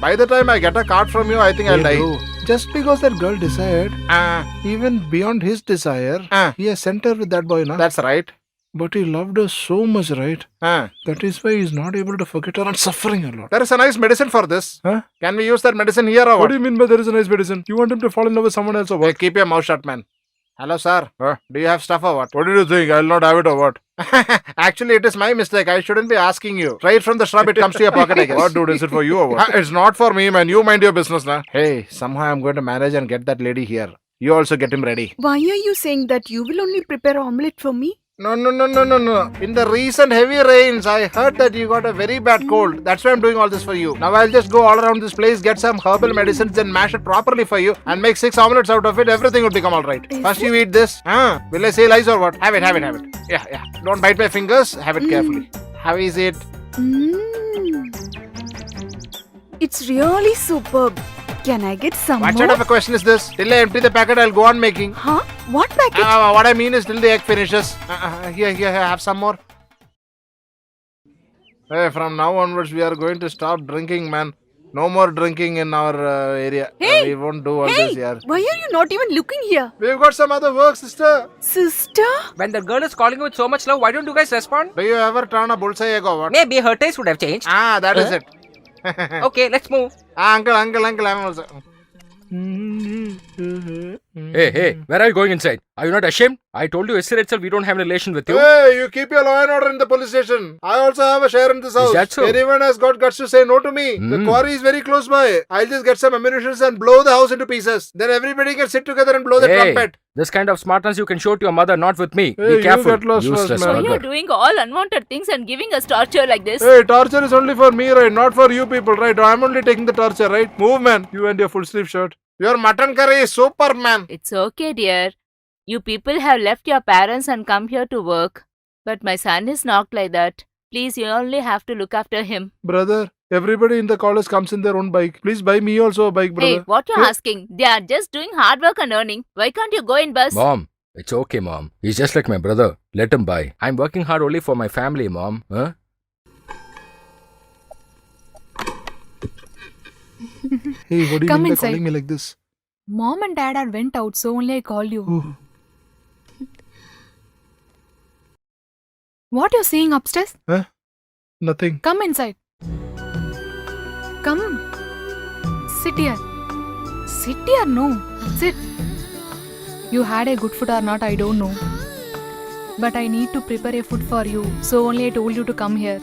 By the time I get a card from you, I think I'll die. Just because that girl desired, even beyond his desire, he has sent her with that boy, na? That's right. But he loved her so much, right? That is why he's not able to forget her and suffering a lot. There is a nice medicine for this. Huh? Can we use that medicine here or What do you mean by there is a nice medicine? You want him to fall in love with someone else or Hey, what? keep your mouth shut, man. Hello, sir. Huh? Do you have stuff or what? What did you think? I'll not have it or what? Actually, it is my mistake. I shouldn't be asking you. Right from the shrub, it comes to your pocket, I guess. What, dude? Is it for you or what? It's not for me, man. You mind your business, na? Hey, somehow I'm going to manage and get that lady here. You also get him ready. Why are you saying that you will only prepare omelette for me? No. In the recent heavy rains, I heard that you got a very bad cold. That's why I'm doing all this for you. Now I'll just go all around this place, get some herbal medicines, then mash it properly for you, and make 6 omelets out of it. Everything will become alright. First you eat this. Will I say lies or what? Have it. Yeah. Don't bite my fingers. Have it carefully. How is it? It's really superb. Can I get some What more? sort of a question is this? Till I empty the packet, I'll go on making. Huh? What packet? What I mean is till the egg finishes. Here, have some more. Hey, from now onwards, we are going to stop drinking, man. No more drinking in our area. Hey! We won't do all this here. Why are you not even looking here? We've got some other work, sister. Sister? When the girl is calling you with so much love, why don't you guys respond? Do you ever turn a bullseye egg or what? Maybe her taste would have changed. That is it. Okay, let's move. Uncle, I'm also. Hey, where are you going inside? Are you not ashamed? I told you yesterday itself we don't have a relation with you. Hey, you keep your law and order in the police station. I also have a share in this house. that so? Anyone has got guts to say no to me. The quarry is very close by. I'll just get some ammunition and blow the house into pieces. Then everybody can sit together and blow the Hey, trumpet. this kind of smartness you can show to your mother, not with me. Hey, Be careful. you get lost Useless first, man. Why mugger. you're doing all unwanted things and giving us torture like this? Hey, torture is only for me, right? Not for you people, right? I'm only taking the torture, right? Move, man. You and your full sleeve shirt. Your mutton curry is super, man. It's okay, dear. You people have left your parents and come here to work. But my son is not like that. Please, you only have to look after him. Brother, everybody in the college comes in their own bike. Please buy me also a bike, brother. Hey, what you're asking? They are just doing hard work and earning. Why can't you go in bus? Mom, it's okay, Mom. He's just like my brother. Let him buy. I'm working hard only for my family, Mom. Huh? Hey, what do you Come mean by inside. calling me like this? Mom and Dad had went out, so only I called you. Oh. What you're saying upstairs? Nothing. Come inside. Come. Sit here. Sit here, no. Sit. You had a good food or not, I don't know. But I need to prepare a food for you, so only I told you to come here.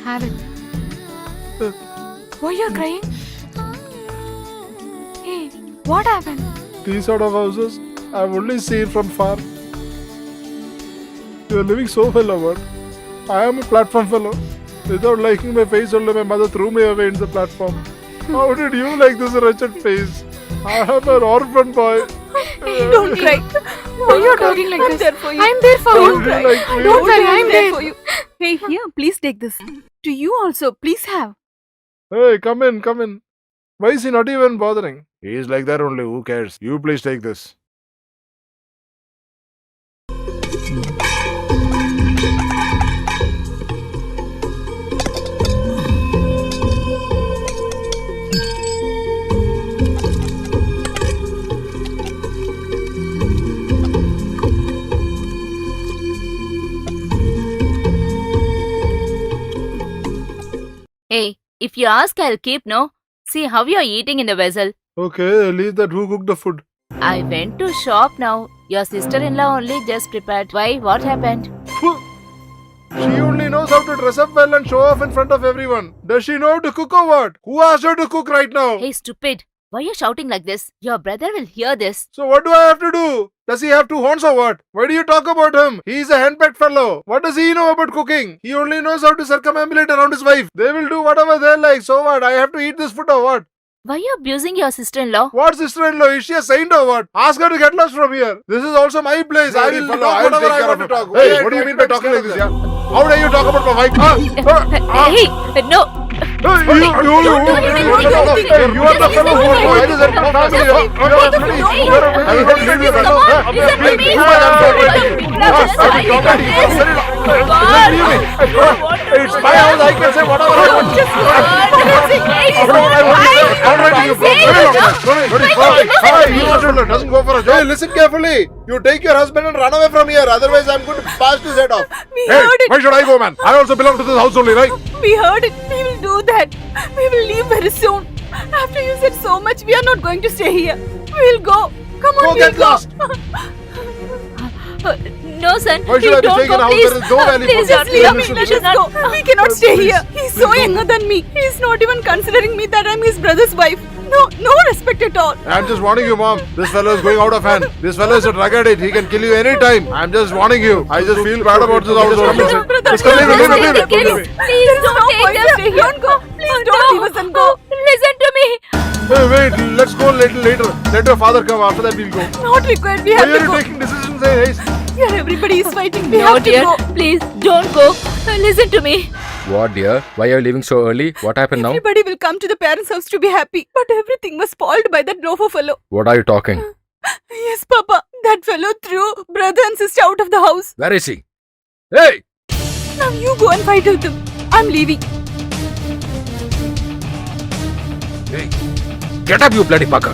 Have it. Why you're crying? Hey, what happened? These sort of houses, I've only seen from far. You are living so well, what? I am a platform fellow. Without liking my face, only my mother threw me away in the platform. How did you like this wretched face? I am an orphan boy. Don't cry. Why you're talking like this? there for you. I'm there for Don't you. be like me. Don't worry, I'm there there for you. Hey, here, please take this. To you also, please have. Hey, come in. Why is he not even bothering? He is like that only, who cares? You please take this. If you ask, I'll keep, no? See how you're eating in the vessel. Okay, leave that. Who cooked the food? I went to shop now. Your sister-in-law only just prepared. Why? What happened? She only knows how to dress up well and show off in front of everyone. Does she know how to cook or what? Who asked her to cook right now? Hey, stupid. Why are you shouting like this? Your brother will hear this. So what do I have to do? Does he have two horns or what? Why do you talk about him? He's a henpecked fellow. What does he know about cooking? He only knows how to circumambulate around his wife. They will do whatever they like. So what? I have to eat this food or what? Why are you abusing your sister-in-law? What sister-in-law? Is she a saint or what? Ask her to get lost from here. This is also my place. I will talk whatever I want to talk. Hey, what do you mean by talking like this, yeah? How dare you talk about my wife? Hey, no. You are the fellow who avoids this and family. You are a I will not leave you It's my house. I can say whatever I want. Doesn't go for a job. Hey, listen carefully. You take your husband and run away from here. Otherwise, I'm going to bash his head off. We Hey, heard it. why should I go, man? I also belong to this house only, right? We heard it. We will do that. We will leave very soon. After you said so much, we are not going to stay here. We'll go. Come on, Go we'll get go. lost. No, son. Why should You I be don't staying in a go, house please. where there is no value Please, for don't me? leave Let me. us go. We cannot stay here. He's so younger than me. He's not even considering me that I'm his brother's wife. No respect at all. I'm just warning you, mom. This fellow is going out of hand. This fellow is a drug addict. He can kill you anytime. I'm just warning you. I just feel bad about this house. Brother, Just come, leave it, leave it, leave it. Please, Leave it. please There is don't no take point them. stay here. Don't go. Please don't leave us and go. Listen to me. Hey, wait. Let's go a little later. Let your father come. After that, we'll go. Not required. We Why have are to you go. taking decisions in haste? Here, everybody is fighting. We No, have to dear. go. Please, don't go. Listen to me. What, dear? Why are you leaving so early? What happened now? Everybody will come to the parents' house to be happy. But everything was spoiled by that loafer fellow. What are you talking? Yes, Papa. That fellow threw brother and sister out of the house. Where is he? Hey! Now you go and fight with him. I'm leaving. Hey! Get up, you bloody bugger!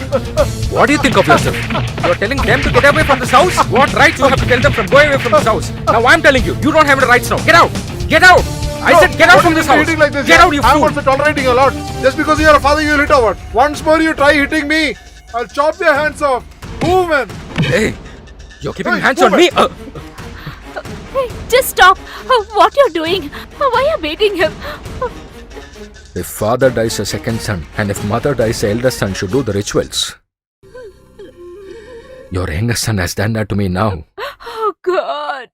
What do you think of yourself? You're telling them to get away from this house? What right you have to tell them from going away from this house? Now I'm telling you, you don't have any rights now. Get out! Get out! I said get out from this house! Hitting like this, Get yeah? out, you I'm fool! also tolerating a lot. Just because you're a father, you'll hit or what? Once more you try hitting me, I'll chop your hands off. Move, man. Hey! You're keeping Hey, hands on move me! it. Hey, just stop. What you're doing? Why are you beating him? If father dies, a second son, and if mother dies, the eldest son should do the rituals. Your youngest son has done that to me now. Oh, God.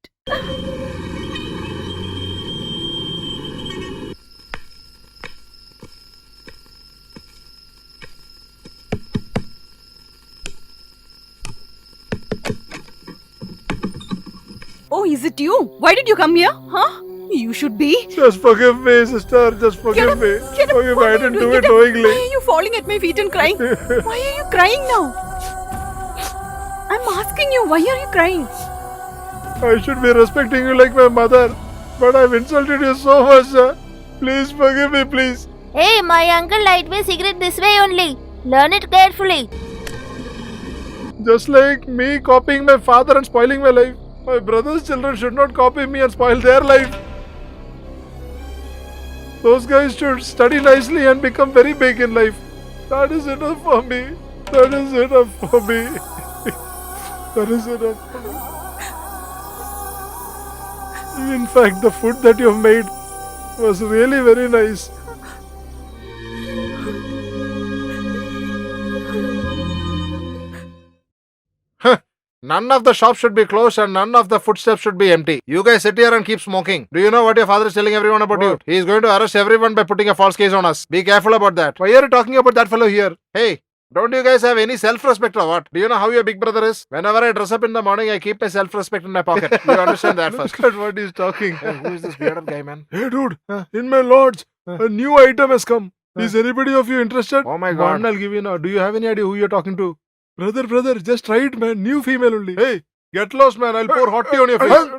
Oh, is it you? Why did you come here? Huh? You should be. Just forgive me, sister. Just forgive me. Get up. Forgive me. What I are you didn't doing? do it Get up. Why knowingly. are you falling at my feet and crying? Why are you crying now? I'm asking you, why are you crying? I should be respecting you like my mother. But I've insulted you so much, sir. Please forgive me, please. Hey, my uncle light me cigarette this way only. Learn it carefully. Just like me copying my father and spoiling my life. My brother's children should not copy me and spoil their life. Those guys should study nicely and become very big in life. That is enough for me. That is enough for me. That is enough for me. In fact, the food that you have made was really very nice. None of the shops should be closed and none of the footsteps should be empty. You guys sit here and keep smoking. Do you know what your father is telling everyone about you? He is going to arrest everyone by putting a false case on us. Be careful about that. Why are you talking about that fellow here? Hey, don't you guys have any self-respect or what? Do you know how your big brother is? Whenever I dress up in the morning, I keep my self-respect in my pocket. You understand that first. Look at what he's talking. Hey, who is this bearded guy, man? Hey, dude. In my lodge, a new item has come. Is anybody of you interested? Oh my god. One I'll give you now. Do you have any idea who you're talking to? Brother, just try it, man. New female only. Hey, get lost, man. I'll pour hot tea on your face.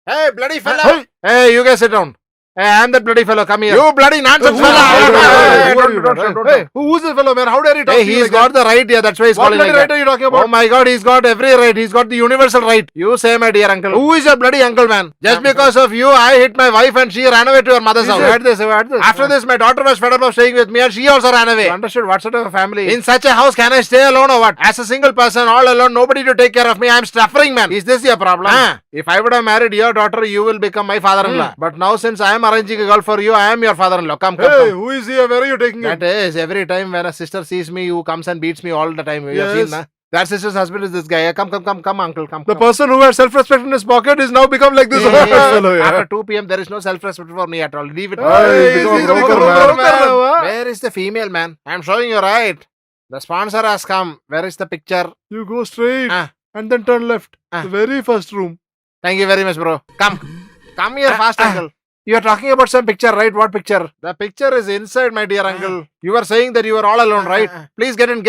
Hey, bloody fella. Hey, you guys sit down. Hey, I am that bloody fellow. Come here. You bloody nonsense Who fellow. Hey, who's this fellow, man? How dare he talk Hey, to you he's like got that? the right here. That's why he's What calling bloody like right that. are you talking about? Oh my God, he's got every right. He's got the universal right. You say, my dear uncle. Who is your bloody uncle, man? Just because of you, I hit my wife and she ran away to her mother's house. You heard this. After this, my daughter was fed up of staying with me and she also ran away. You understood what sort of a family? In such a house, can I stay alone or what? As a single person, all alone, nobody to take care of me. I am suffering, man. Is this your problem? If I would have married your daughter, you will become my father-in-law. But now, since I am arranging a girl for you, I am your father-in-law. Come. Hey, who is here? Where are you taking him? That is, every time when a sister sees me, who comes and beats me all the time. You have Yes. seen, na? That sister's husband is this guy. Come, uncle. Come. The come. person who had self-respect in his pocket is now become like this fellow. After Yeah. 2 p.m., there is no self-respect for me at all. Leave it. Hey, Hey, he's become a broker, man. Where is the female, man? I'm showing you right. The sponsor has come. Where is the picture? You go straight Ah. and then turn left. Ah. The very first room. Thank you very much, bro. Come here fast, uncle. You are talking about some picture, right? What picture? The picture is inside, my dear uncle. You were saying that you were all alone, right? Please get in.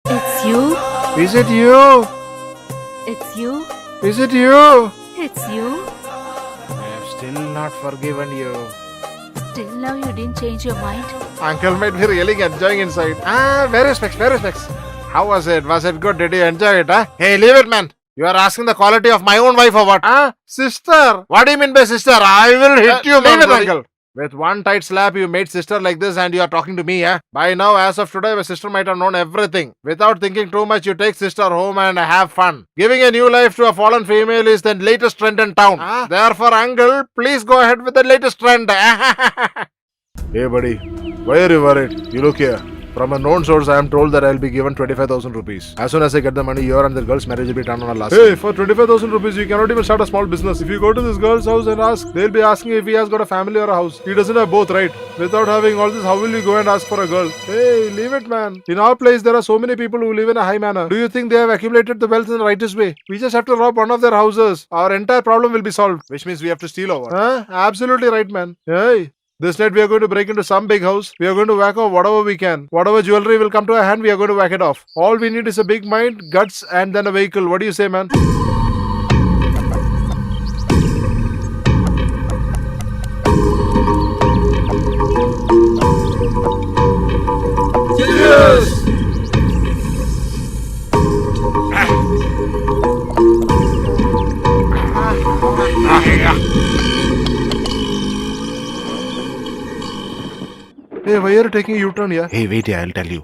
It's you. Is it you? It's you. Is it you? It's you. I have still not forgiven you. Till now you didn't change your mind. Uncle might be really enjoying inside. Where is Specs? How was it? Was it good? Did you enjoy it? Hey, leave it, man. You are asking the quality of my own wife or what? Sister. What do you mean by sister? I will hit you, leave it, uncle. With one tight slap, you made sister like this and you are talking to me, By now, as of today, my sister might have known everything. Without thinking too much, you take sister home and have fun. Giving a new life to a fallen female is the latest trend in town. Therefore, uncle, please go ahead with the latest trend. Hey, buddy. Why are you worried? You look here. From a known source, I am told that I will be given 25,000 rupees. As soon as I get the money, your and the girl's marriage will be done on a last. Hey, for 25,000 rupees, you cannot even start a small business. If you go to this girl's house and ask, they'll be asking if he has got a family or a house. He doesn't have both, right? Without having all this, how will you go and ask for a girl? Hey, leave it, man. In our place, there are so many people who live in a high manner. Do you think they have accumulated the wealth in the righteous way? We just have to rob one of their houses. Our entire problem will be solved. Which means we have to steal over. Absolutely right, man. Hey. This night we are going to break into some big house. We are going to whack off whatever we can. Whatever jewelry will come to our hand, we are going to whack it off. All we need is a big mind, guts, and then a vehicle. What do you say, man? Yes! Hey, why are you taking a U-turn here? Hey, wait here, I'll tell you.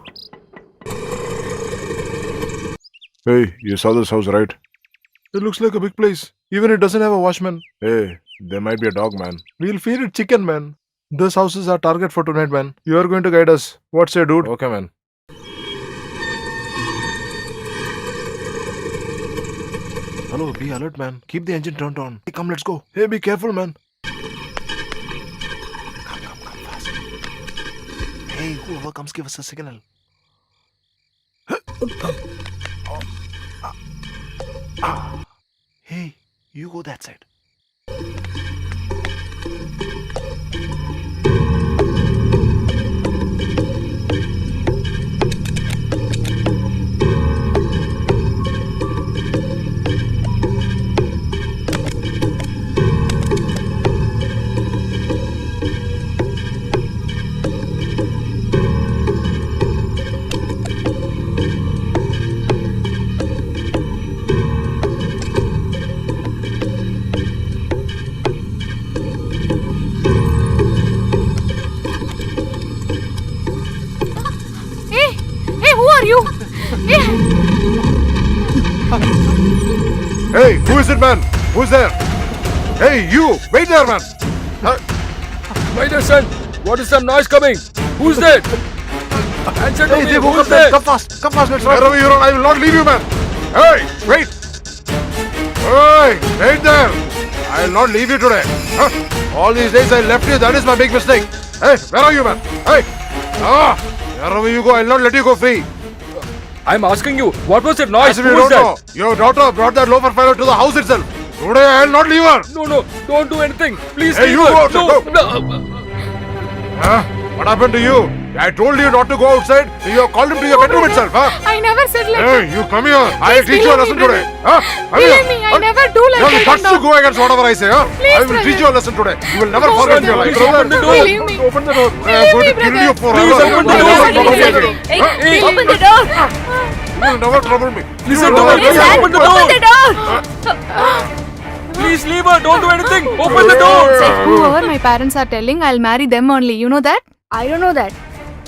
Hey, you saw this house, right? It looks like a big place. Even it doesn't have a watchman. Hey, there might be a dog, man. We'll feed it chicken, man. This house is our target for tonight, man. You are going to guide us. What's your dude? Okay, man. Hello, be alert, man. Keep the engine turned on. Hey, come, let's go. Hey, be careful, man. Come fast. Hey, whoever comes, give us a signal. Hey, you go that side. Hey, who are you? Hey, who is it, man? Who's there? Hey, you! Wait there, man! My dear son, what is some noise coming? Who's there? Answer to Hey, me, they woke who's up, man. there? Come fast, let's run. Wherever you run, I will not leave you, man. Hey, wait! Hey, wait there! I will not leave you today. Huh? All these days I left you, that is my big mistake. Hey, where are you, man? Hey! Wherever you go, I will not let you go free. I'm asking you, what was that noise? As if you Who is don't know, that? your daughter brought that loafer fellow to the house itself. Today I will not leave her. No, don't do anything. Please Hey, leave you her. go outside, No, go. no. Huh? What happened to you? I told you not to go outside. You called him to your bedroom itself, huh? I never said like Hey, you come here. I'll Please teach you a believe lesson me, today. Huh? Come Believe here. me, I never do like You have the that. guts to go against whatever I say, huh? Please, I will teach you a lesson today. You will never forget in your life. Please open the door. Believe me. Open the door. I am going to kill you forever. Please open the You door. will never forget it. Hey, open the door. You will never trouble me. Listen You to will me. never Please trouble open me. the door. Open the door. Please leave her. Don't do anything. Open the door. Whoever my parents are telling, I'll marry them only. You know that? I don't know that.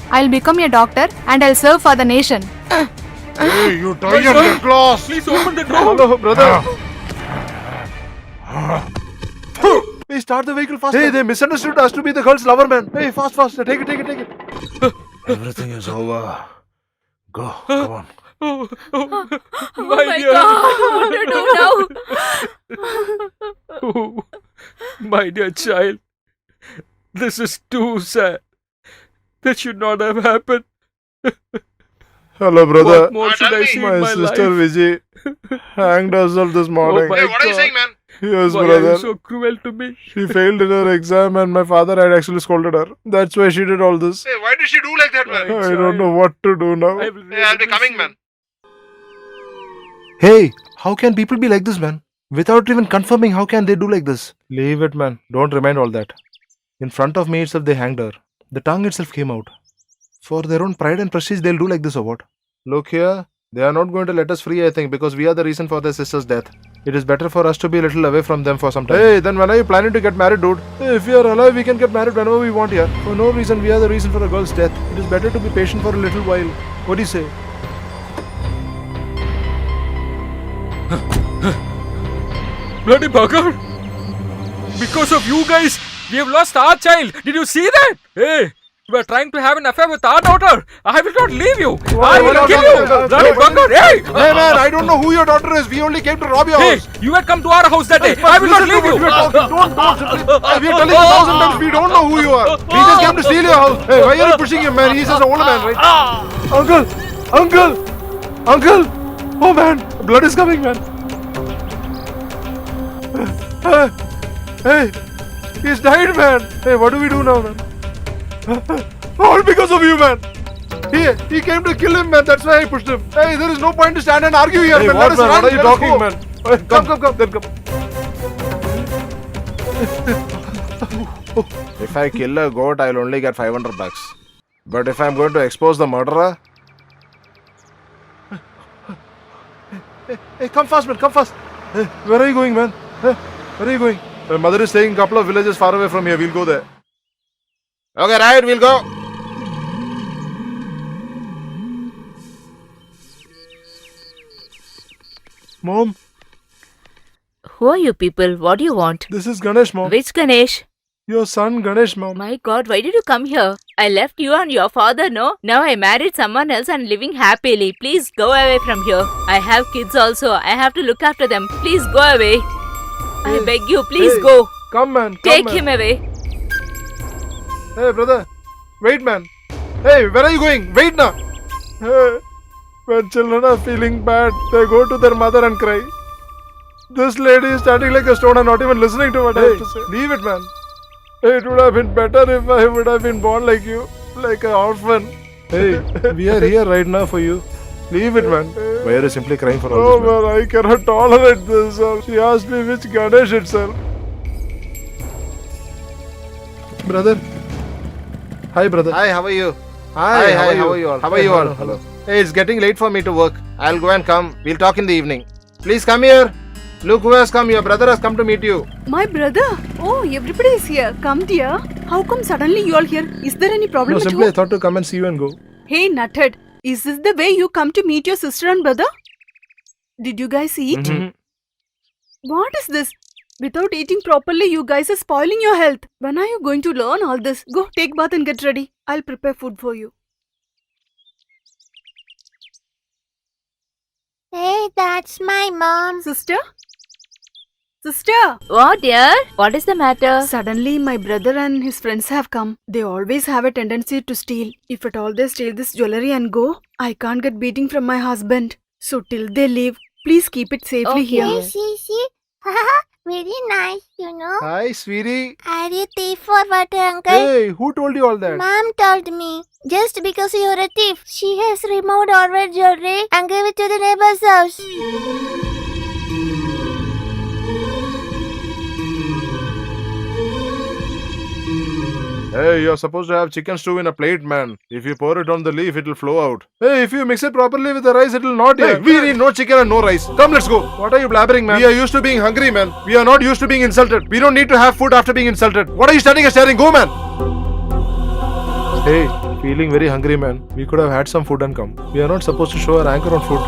I'll become a doctor and I'll serve for the nation. Hey, you tie your neck close. Please open the door. Hello, brother. Hey, start the vehicle fast. Hey, they misunderstood us to be the girl's lover, man. Hey, fast. Take it. Everything is over. Go, come on. Oh, Oh my my dear. God, what to do now? Oh, my dear child, this is too sad. That should not have happened. Hello, brother. What more should I say in My my sister life? Vijay hanged herself this Oh morning. my God. man? Yes, Why are brother. you so cruel to me? She failed in her exam and my father had actually scolded her. That's why she did all this. Hey, why did she do like that, man? I don't know what to do now. I will Hey, I'll be really coming, miss man. Hey, how can people be like this, man? Without even confirming, how can they do like this? Leave it, man. Don't remind all that. In front of me itself, they hanged her. The tongue itself came out. For their own pride and prestige, they'll do like this or what? Look here. They are not going to let us free, I think, because we are the reason for their sister's death. It is better for us to be a little away from them for some time. Hey, then when are you planning to get married, dude? Hey, if we are alive, we can get married whenever we want here. For no reason, we are the reason for a girl's death. It is better to be patient for a little while. What do you say? Bloody bugger! Because of you guys, we have lost our child. Did you see that? Hey, you are trying to have an affair with our daughter. I will not leave you. I will kill you. Bloody bugger! Hey! Hey, man, I don't know who your daughter is. We only came to rob your Hey, house. you had come to our house that day. I will not Listen to leave what you. we are talking. Don't simply. We are telling you 1,000 times we don't know who you are. We just came to steal your house. Hey, why are you pushing him, man? He's just an older man, right? Uncle! Oh, man, blood is coming, man. Hey, he's died, man. Hey, what do we do now, man? All because of you, man. He came to kill him, man. That's why I pushed him. Hey, there is no point to stand and argue here, man. Let us run. What are you talking, man? Hey, come. Then come. If I kill a goat, I'll only get $500. But if I'm going to expose the murderer, hey, come fast, man. Come fast. Hey, where are you going, man? Hey, where are you going? My mother is staying a couple of villages far away from here. We'll go there. Okay, right. We'll go. Mom, Who are you people? What do you want? this is Ganesh, Mom. Which Ganesh? Your son, Ganesh, Mom. My God, why did you come here? I left you and your father, no? Now I married someone else and living happily. Please go away from here. I have kids also. I have to look after them. Please go away. I beg you, please Hey, go. Come, man. Come, Take man. him away. Hey, brother. Wait, man. Hey, where are you going? Wait now. Hey, when children are feeling bad, they go to their mother and cry. This lady is standing like a stone and not even listening to what I have to say. Leave it, man. It would have been better if I would have been born like you, like an orphan. Hey, we are here right now for you. Leave it, man. Why are you simply crying for all this, man? I cannot tolerate this. She asked me which Ganesh itself. Brother. Hi, brother. Hi, how are you? Hi, how are you all? How are you all? Hello. Hey, it's getting late for me to work. I'll go and come. We'll talk in the evening. Please come here. Look who has come. Your brother has come to meet you. My brother? Oh, everybody is here. Come, dear. How come suddenly you all here? Is there any problem No, at simply I home? thought to come and see you and go. Hey, Nutted. Is this the way you come to meet your sister and brother? Did you guys eat? Mhm. What is this? Without eating properly, you guys are spoiling your health. When are you going to learn all this? Go, take bath and get ready. I'll prepare food for you. Hey, that's my mom. Sister? Sister! What, dear? What is the matter? Suddenly, my brother and his friends have come. They always have a tendency to steal. If at all they steal this jewelry and go, I can't get beating from my husband. So till they leave, please keep it safely Okay. here. Hey, see. Very nice, you know. Hi, sweetie. Are you thief for water, uncle? Hey, who told you all that? Mom told me. Just because you're a thief, she has removed all red jewelry and gave it to the neighbor's house. Hey, you're supposed to have chicken stew in a plate, man. If you pour it on the leaf, it'll flow out. Hey, if you mix it properly with the rice, it'll not. Hey, we need no chicken and no rice. Come, let's go. What are you blabbering, man? We are used to being hungry, man. We are not used to being insulted. We don't need to have food after being insulted. What are you standing and staring? Go, man. Hey, feeling very hungry, man. We could have had some food and come. We are not supposed to show our anchor on food.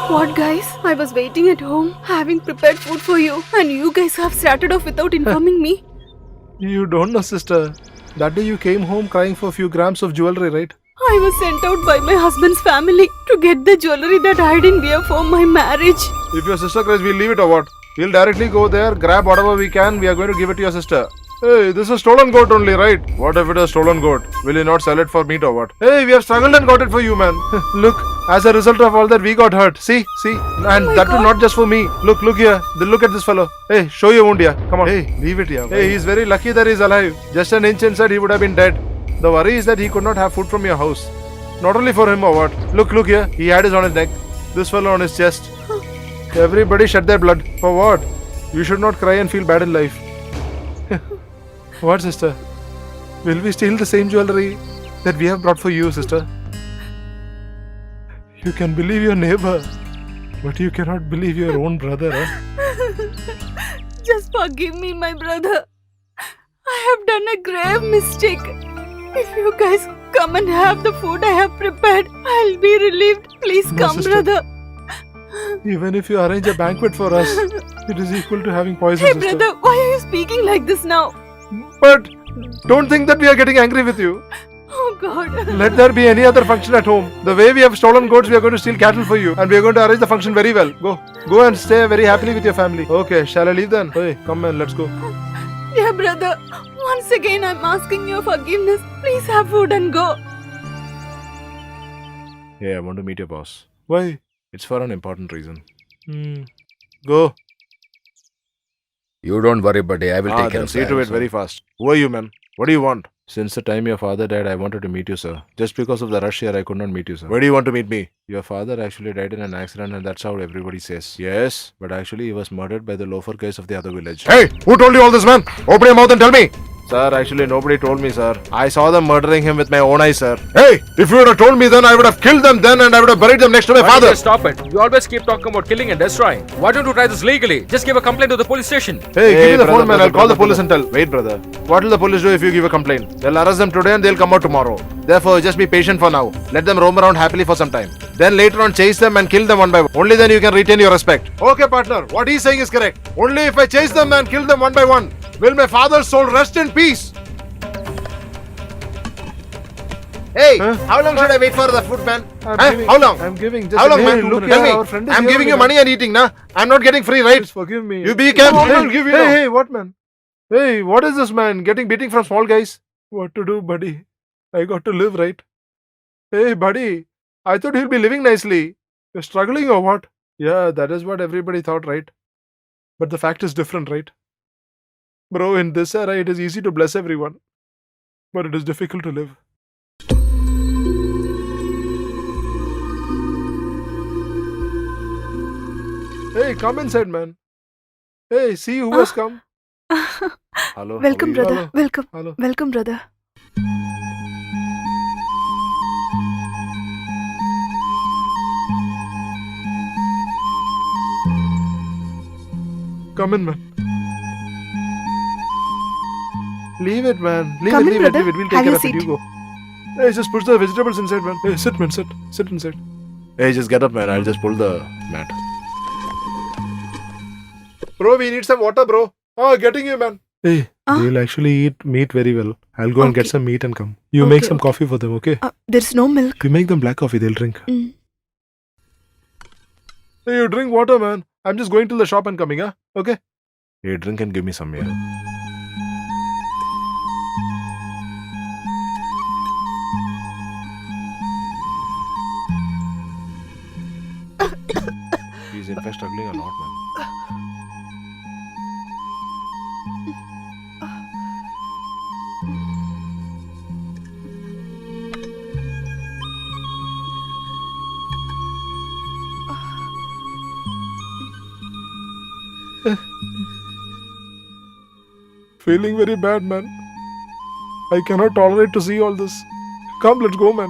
What, guys? I was waiting at home, having prepared food for you, and you guys have started off without informing me. You don't know, sister. That day you came home crying for a few grams of jewelry, right? I was sent out by my husband's family to get the jewelry that I didn't wear for my marriage. If your sister cries, we'll leave it or what? We'll directly go there, grab whatever we can. We are going to give it to your sister. Hey, this is stolen goat only, right? What if it is stolen goat? Will you not sell it for meat or what? Hey, we have struggled and got it for you, man. Look, as a result of all that, we got hurt. See? And my that too God. not just for me. Look here. Look at this fellow. Hey, show your wound here. Come on. Hey, leave it here. Hey, he's very lucky that he's alive. Just an inch inside, he would have been dead. The worry is that he could not have food from your house. Not only for him or what? Look here. He had his on his neck. This fellow on his chest. Everybody shed their blood. For what? You should not cry and feel bad in life. What, sister? Will we steal the same jewelry that we have brought for you, sister? You can believe your neighbor, but you cannot believe your own brother, huh? Just forgive me, my brother. I have done a grave mistake. If you guys come and have the food I have prepared, I'll be relieved. Please No, come, sister. brother. Even if you arrange a banquet for us, it is equal to having poison, Hey, sister. brother, why are you speaking like this now? But don't think that we are getting angry with you. Oh, God. Let there be any other function at home. The way we have stolen goats, we are going to steal cattle for you. And we are going to arrange the function very well. Go and stay very happily with your family. Okay, shall I leave then? Hey, come man, let's go. Dear brother, once again I'm asking your forgiveness. Please have food and go. Hey, I want to meet your boss. Why? It's for an important reason. Go. You don't worry, buddy. I will take care Then of see to that. it very fast. Who are you, man? What do you want? Since the time your father died, I wanted to meet you, sir. Just because of the rush here, I could not meet you, sir. Where do you want to meet me? Your father actually died in an accident, and that's how everybody says. Yes, but actually he was murdered by the loafer guys of the other village. Hey, who told you all this, man? Open your mouth and tell me. Sir, actually nobody told me, sir. I saw them murdering him with my own eyes, sir. Hey, if you would have told me then, I would have killed them then and I would have buried them next to my Why don't father. you stop it? You always keep talking about killing and destroying. Why don't you try this legally? Just give a complaint to the police station. Hey, give me the phone, man. I'll call the police and tell. Wait, brother. What will the police do if you give a complaint? They'll arrest them today and they'll come out tomorrow. Therefore, just be patient for now. Let them roam around happily for some time. Then later on, chase them and kill them one by one. Only then you can retain your respect. Okay, partner. What he's saying is correct. Only if I chase them and kill them one by one will my father's soul rest in peace. Hey, how long should I wait for the food, man? How long? I'm giving just how long, man? Tell me. I'm giving you money and eating, na? I'm not getting free, right? Please forgive me. You be careful. Hey, what, man? Hey, what is this, man? Getting beating from small guys? What to do, buddy? I got to live, right? Hey, buddy. I thought he'll be living nicely. You're struggling or what? Yeah, that is what everybody thought, right? But the fact is different, right? Bro, in this era, it is easy to bless everyone. But it is difficult to live. Hey, come inside, man. Hey, see who has come. Hello. Welcome, how are you? brother. Welcome. Hello. Welcome, brother. Come in, man. Leave it, man. Leave Come it, in, leave it, brother. leave it. We'll take Have care your of it. seat. You go. Hey, just push the vegetables inside, man. Hey, sit, man. Sit. Sit inside. Hey, just get up, man. I'll just pull the mat. Bro, we need some water, bro. Oh, getting you, man. Hey, they'll actually eat meat very well. I'll go and get Okay. some meat and come. You make Okay, some okay. coffee for them, okay? There's no milk. You make them black coffee, they'll drink. Mm. Hey, you drink water, man. I'm just going to the shop and coming, huh? Okay? Hey, drink and give me some, yeah. He's in fact struggling a lot, man. Feeling very bad, man. I cannot tolerate to see all this. Come, let's go, man.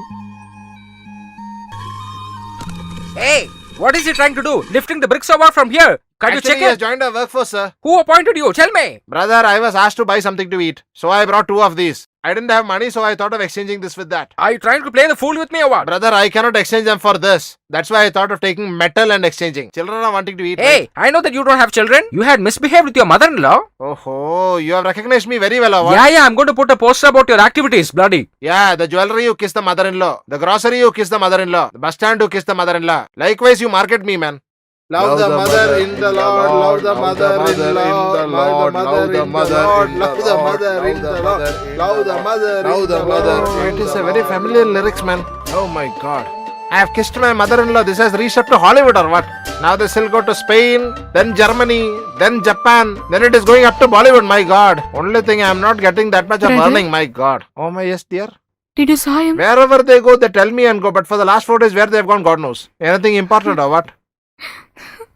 Hey, what is he trying to do? Lifting the bricks over from here? Can you Actually, check he has it? joined our workforce, sir. Who appointed you? Tell me. Brother, I was asked to buy something to eat, so I brought 2 of these. I didn't have money, so I thought of exchanging this with that. Are you trying to play the fool with me or what? Brother, I cannot exchange them for this. That's why I thought of taking metal and exchanging. Children are wanting to eat. Hey, I know that you don't have children. You had misbehaved with your mother-in-law. Oh, you have recognized me very well, or what? Yeah, I'm going to put a poster about your activities, bloody. Yeah, the jewelry you kiss the mother-in-law. The grocery you kiss the mother-in-law. The bus stand you kiss the mother-in-law. Likewise, you market me, man. Love the mother in the Lord, love the mother in the Lord, love the mother in the Lord, love the mother in the Lord, love the mother in the Lord. It is a very familiar lyrics, man. Oh my God. I have kissed my mother-in-law. This has reached up to Hollywood or what? Now they still go to Spain, then Germany, then Japan, then it is going up to Bollywood. My God. Only thing I am not getting that much of Brother? earning. My God. Oh my, yes, dear. Did you saw him? Wherever they go, they tell me and go. But for the last 4 days, where they have gone, God knows. Anything important or what?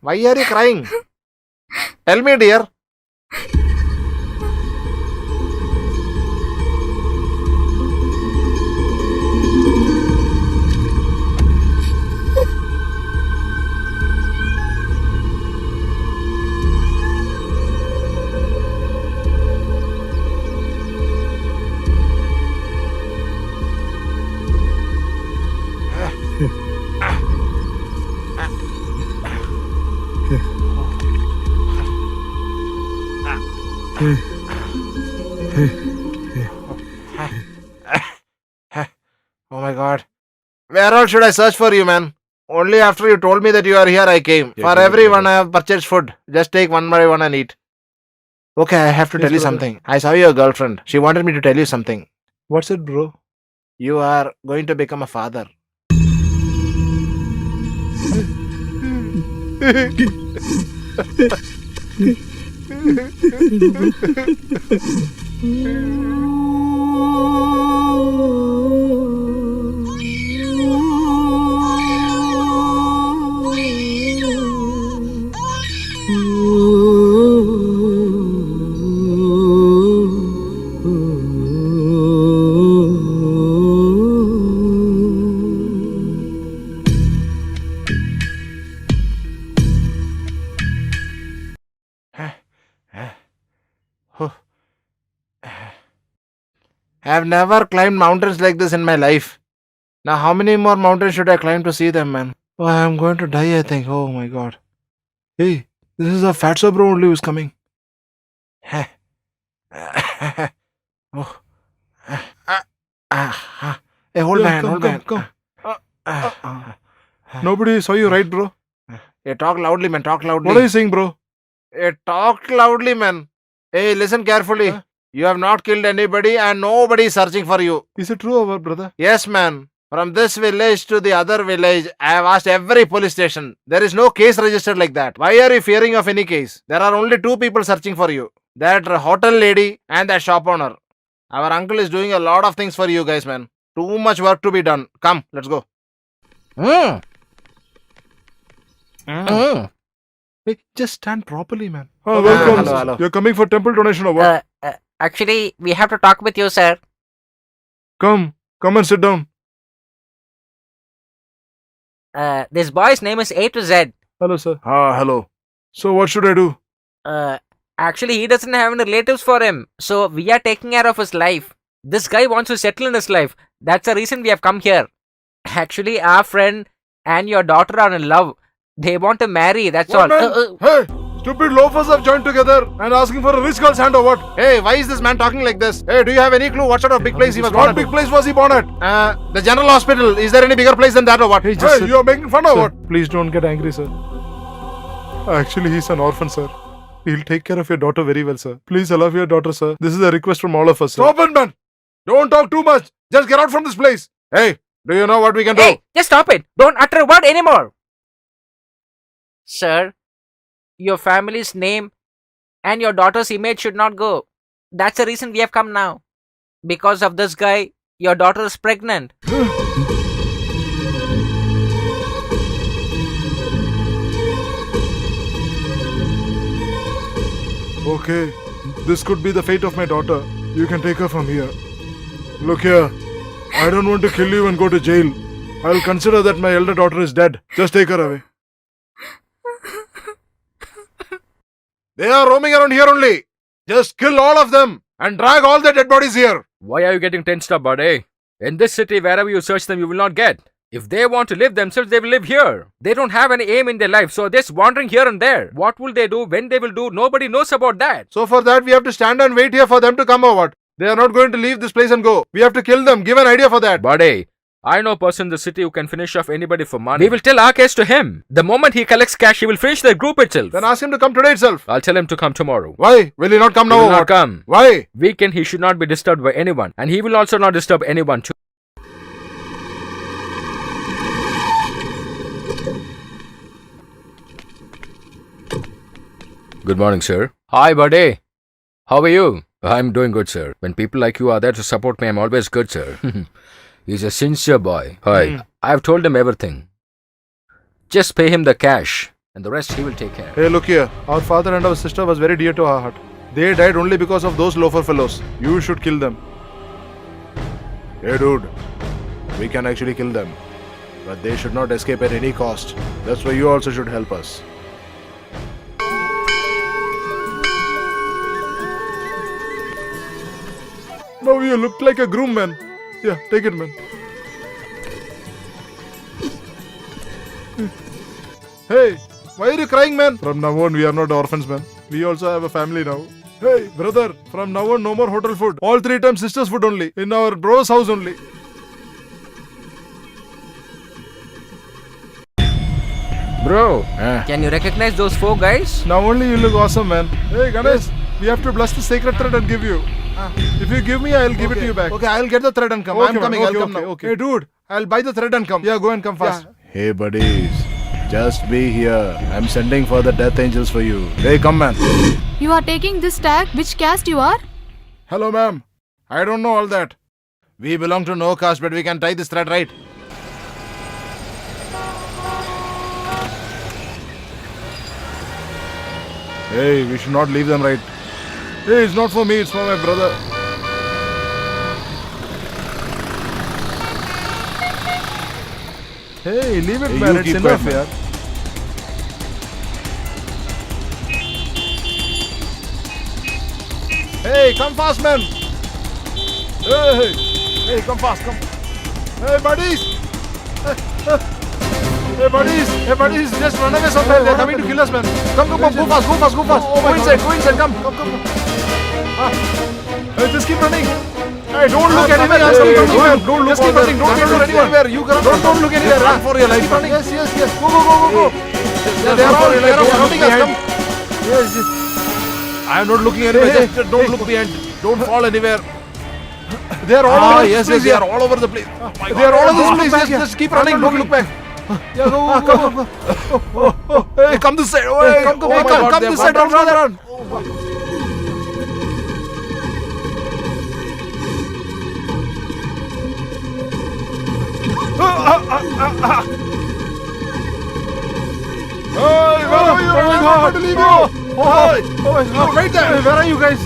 Why are you crying? Tell me, dear. Oh my God. Where all should I search for you, man? Only after you told me that you are here, I came. For everyone, I have purchased food. Just take one by one and eat. Okay, I have to tell you something. I saw your girlfriend. She wanted me to tell you something. What's it, bro? You are going to become a father. I have never climbed mountains like this in my life. Now, how many more mountains should I climb to see them, man? Oh, I am going to die, I think. Oh my God. Hey, this is a fatso bro only who's coming. Oh. Hey, hold my hand, hold my hand. Come. Nobody saw you, right, bro? Hey, talk loudly, man. Talk loudly. What are you saying, bro? Hey, talk loudly, man. Hey, listen carefully. Huh? You have not killed anybody and nobody is searching for you. Is it true, our brother? Yes, man. From this village to the other village, I have asked every police station. There is no case registered like that. Why are you fearing of any case? There are only 2 people searching for you. That hotel lady and that shop owner. Our uncle is doing a lot of things for you guys, man. Too much work to be done. Come, let's go. Hey, just stand properly, man. Okay. Oh, welcome. Hello. You're coming for temple donation or what? Actually, we have to talk with you, sir. Come and sit down. This boy's name is A to Z. Hello, sir. Hello. So what should I do? Actually, he doesn't have any relatives for him. So we are taking care of his life. This guy wants to settle in his life. That's the reason we have come here. Actually, our friend and your daughter are in love. They want to marry, that's What, all. man? Hey, stupid loafers have joined together and asking for a rich girl's hand or what? Hey, why is this man talking like this? Hey, do you have any clue what sort of big place he was born What at? big place was he born at? The general hospital. Is there any bigger place than that or what? Hey, you are making fun of what? Please don't get angry, sir. Actually, he's an orphan, sir. He'll take care of your daughter very well, sir. Please allow your daughter, sir. This is a request from all of us, sir. Stop it, man! Don't talk too much. Just get out from this place. Hey, do you know what we can do? Hey, just stop it. Don't utter a word anymore. Sir, your family's name and your daughter's image should not go. That's the reason we have come now. Because of this guy, your daughter is pregnant. Okay, this could be the fate of my daughter. You can take her from here. Look here, I don't want to kill you and go to jail. I'll consider that my elder daughter is dead. Just take her away. They are roaming around here only. Just kill all of them and drag all the dead bodies here. Why are you getting tensed up, buddy? In this city, wherever you search them, you will not get. If they want to live themselves, they will live here. They don't have any aim in their life, so they're just wandering here and there. What will they do, when they will do, nobody knows about that. So for that, we have to stand and wait here for them to come or what? They are not going to leave this place and go. We have to kill them. Give an idea for that. Buddy, I know a person in the city who can finish off anybody for money. We will tell our case to him. The moment he collects cash, he will finish the group itself. Then ask him to come today itself. I'll tell him to come tomorrow. Why? Will he not come He now will or not what? come. Why? Weekend, he should not be disturbed by anyone. And he will also not disturb anyone too. Good morning, sir. Hi, buddy. How are you? I'm doing good, sir. When people like you are there to support me, I'm always good, sir. He's a sincere boy. Hi. I've told him everything. Just pay him the cash, and the rest he will take care. Hey, look here. Our father and our sister was very dear to our heart. They died only because of those loafer fellows. You should kill them. Hey, dude. We can actually kill them. But they should not escape at any cost. That's why you also should help us. Now you look like a groom, man. Yeah, take it, man. Hey, why are you crying, man? From now on, we are not orphans, man. We also have a family now. Hey, brother, from now on, no more hotel food. All 3 times sisters' food only. In our bro's house only. Bro, can you recognize those 4 guys? Now only you look awesome, man. Hey, Ganesh, we have to bless the sacred thread and give you. If you give me, I'll give it to you back. Okay, I'll get the thread and come. I'm coming. I'll come now. Okay. Hey, dude, I'll buy the thread and come. Yeah, go and come fast. Hey, buddies, just be here. I'm sending for the death angels for you. Hey, come, man. You are taking this tag. Which caste you are? Hello, ma'am. I don't know all that. We belong to no caste, but we can tie this thread right. Hey, we should not leave them, right? Hey, it's not for me, it's for my brother. Hey, leave it, man. It's enough, yaar. Hey, come fast, man. Hey, come fast, come. Hey, buddies. Hey, buddies, just run away somewhere. They're coming to kill us, man. Come, go fast. Go inside, come. Hey, just keep running. Hey, don't look anywhere. Don't look. Just keep running. Don't look anywhere. Don't look anywhere. Run for your life. Yes. Go. They are running us. Come. Yes. I am not looking anywhere. Just don't look behind. Don't fall anywhere. They are all over this place. They are all over the place. They are all over this place. Just keep running. Don't look back. Yeah, go. Hey, come this side. Come this side. Run. Hey, where are you? I'm going to leave you. Oh, right there. Where are you guys?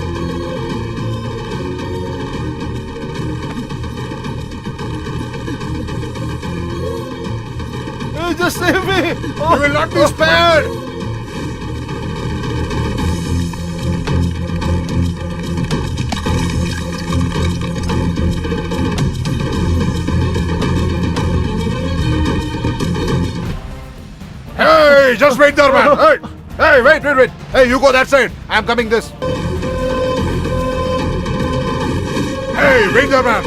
Hey, just save me. You will not be spared. Hey, just wait there, man. Hey, wait. Hey, you go that side. I'm coming this. Hey, wait there, man.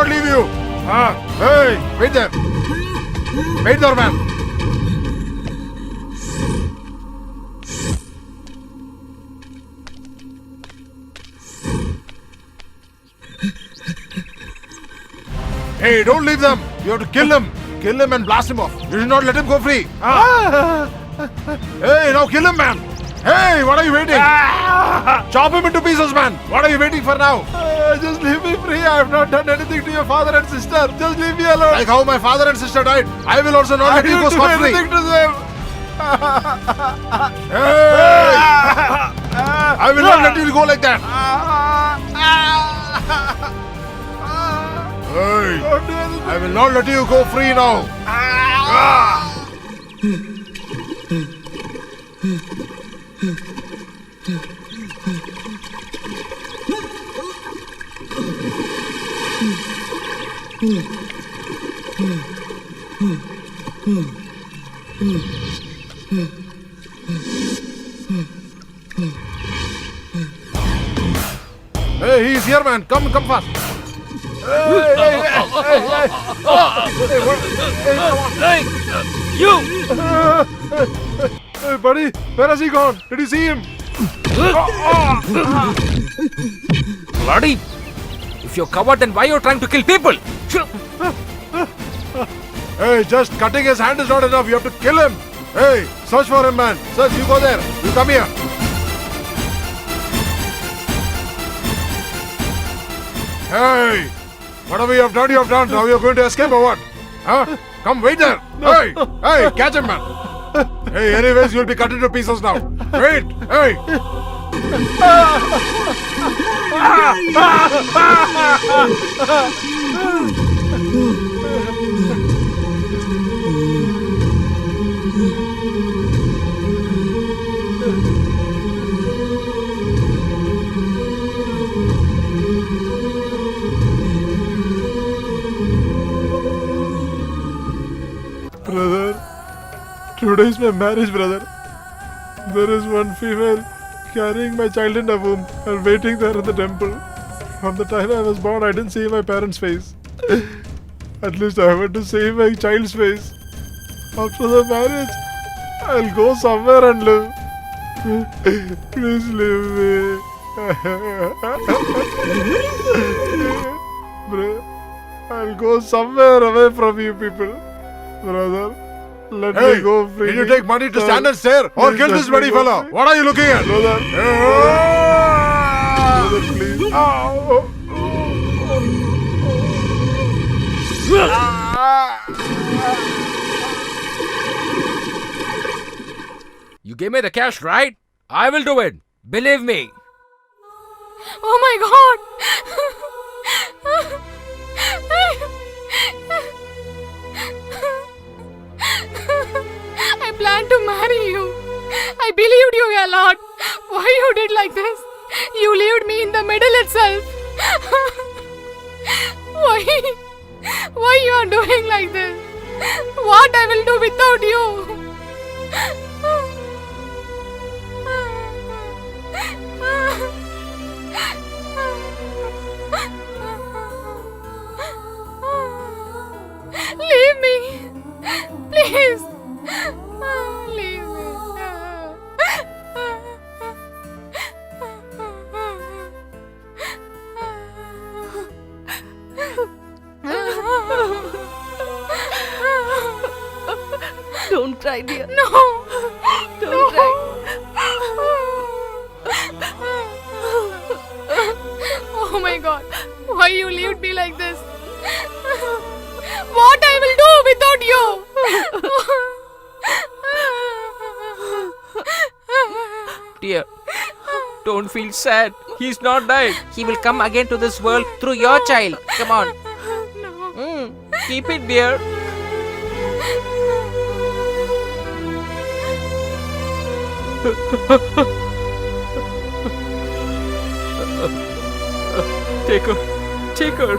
cannot leave you. Hey, wait there. Wait there, man. Hey, don't leave them. You have to kill him. Kill him and blast him off. You should not let him go free. Hey, now kill him, man. Hey, what are you waiting? Chop him into pieces, man. What are you waiting for now? Just leave me free. I have not done anything to your father and sister. Just leave me alone. Like how my father and sister died, I will also not let you go scot free. I didn't do anything to them. Hey! I will not let you go like that. Hey! I will not let you go free now. Hey, he's here, man. Come fast. Hey, buddy, where has he gone? Did you see him? Bloody! If you're covered, then why are you trying to kill people? Hey, just cutting his hand is not enough. You have to kill him. Hey, search for him, man. Search, you go there. You come here. Hey, whatever you have done, you have done. Now you're going to escape or what? Huh? Come, wait there. Hey, catch him, man. Hey, anyways, you'll be cut into pieces now. Wait, hey. Brother, today is my marriage, brother. There is one female carrying my child in a womb and waiting there in the temple. From the time I was born, I didn't see my parents' face. At least I want to see my child's face. After the marriage, I'll go somewhere and live. Please leave me. Bro, I'll go somewhere away from you people. Brother, let me go free. Did you take money to stand and stare or kill this bloody fellow? What are you looking at? Brother, brother, please. You gave me the cash, right? I will do it. Believe me. Oh my god! I planned to marry you. I believed you a lot. Why you did like this? You left me in the middle itself. Why you are doing like this? What I will do without you? Leave me. Please. Leave me. Don't cry, dear. No. Don't cry. Oh my god. Why you left me like this? What I will do without you? Dear, don't feel sad. He's not died. He will come again to this world through your child. Come on. No. Keep it, dear. Take her. Take her.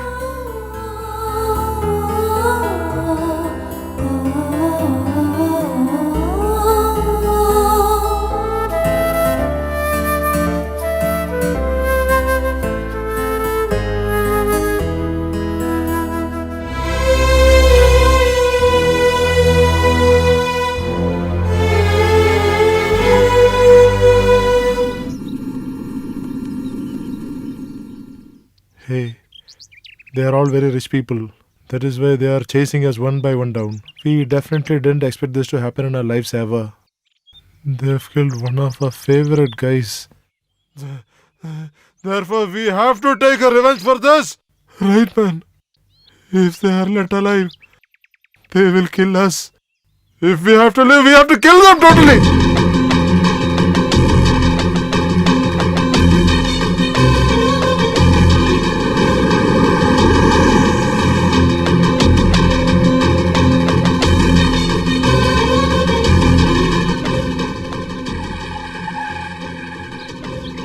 They are all very rich people. That is why they are chasing us one by one down. We definitely didn't expect this to happen in our lives ever. They have killed one of our favorite guys. Therefore, we have to take a revenge for this. Right, man. If they are left alive, they will kill us. If we have to live, we have to kill them totally.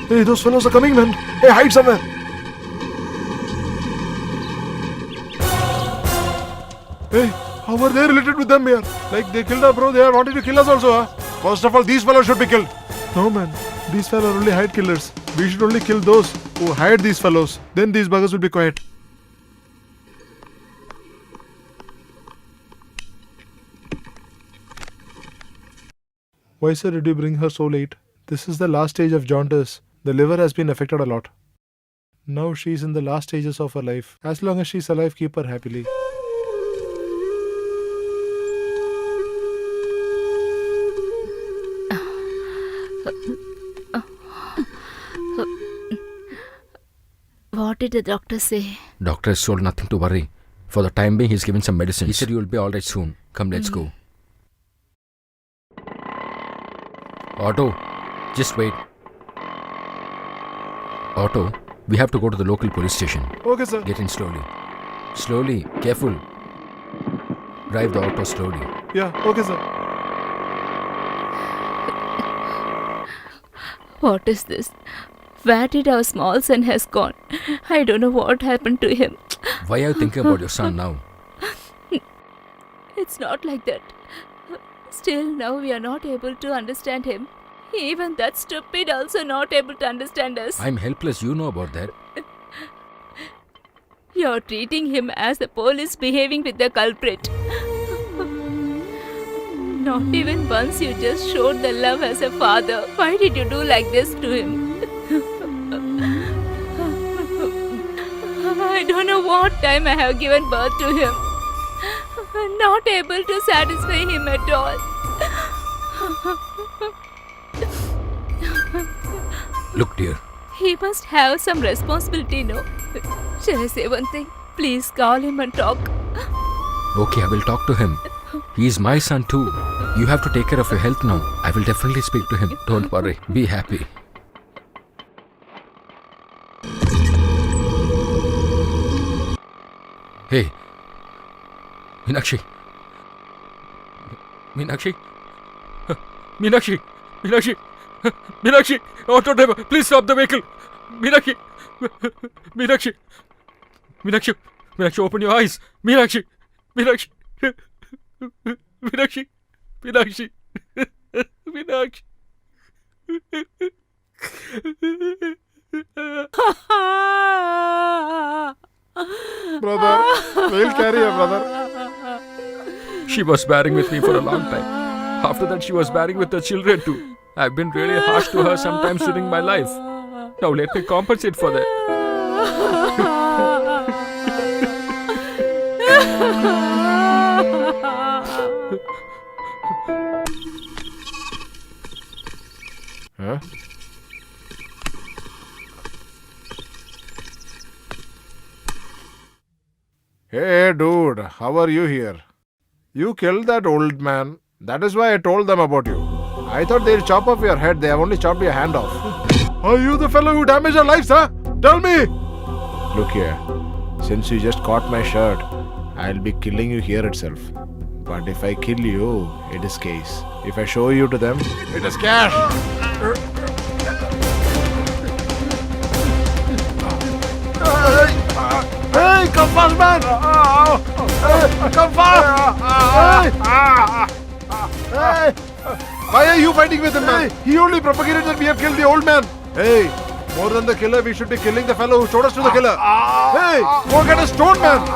Hey, those fellows are coming, man. Hey, hide somewhere. Hey, how are they related with them here? Like, they killed our bro, they are wanting to kill us also, huh? First of all, these fellows should be killed. No, man. These fellows are only hide killers. We should only kill those who hide these fellows. Then these buggers will be quiet. Why, sir, did you bring her so late? This is the last stage of jaundice. The liver has been affected a lot. Now she's in the last stages of her life. As long as she's alive, keep her happily. What did the doctor say? Doctor has told nothing to worry. For the time being, he's given some medicine. He said you will be alright soon. Come, let's go. Otto, just wait. Otto, we have to go to the local police station. Okay, sir. Get in slowly. Slowly, careful. Drive the auto slowly. Yeah, okay, sir. What is this? Where did our small son has gone? I don't know what happened to him. Why are you thinking about your son now? It's not like that. Still, now we are not able to understand him. Even that stupid also not able to understand us. I'm helpless, you know about that. You're treating him as the police behaving with the culprit. Not even once you just showed the love as a father. Why did you do like this to him? I don't know what time I have given birth to him. Not able to satisfy him at all. Look, dear. He must have some responsibility, no? Shall I say one thing? Please call him and talk. Okay, I will talk to him. He is my son too. You have to take care of your health now. I will definitely speak to him. Don't worry. Be happy. Hey. Meenakshi. Meenakshi. Meenakshi. Meenakshi. Meenakshi. Auto driver, please stop the vehicle. Meenakshi. Meenakshi. Meenakshi. Meenakshi, open your eyes. Meenakshi. Meenakshi. Meenakshi. Meenakshi. Meenakshi. Brother, we'll carry her, brother. She was bearing with me for a long time. After that, she was bearing with the children too. I've been really harsh to her sometimes during my life. Now let me compensate for that. Huh? Hey, dude, how are you here? You killed that old man. That is why I told them about you. I thought they'll chop off your head. They have only chopped your hand off. Are you the fellow who damaged our lives, huh? Tell me! Look here. Since you just caught my shirt, I'll be killing you here itself. But if I kill you, it is case. If I show you to them, it is cash. Hey, come fast, man! Hey, come fast! Hey! Why are you fighting with him, man? He only propagated that we have killed the old man. Hey, more than the killer, we should be killing the fellow who showed us to the killer. Hey, go get a stone, man!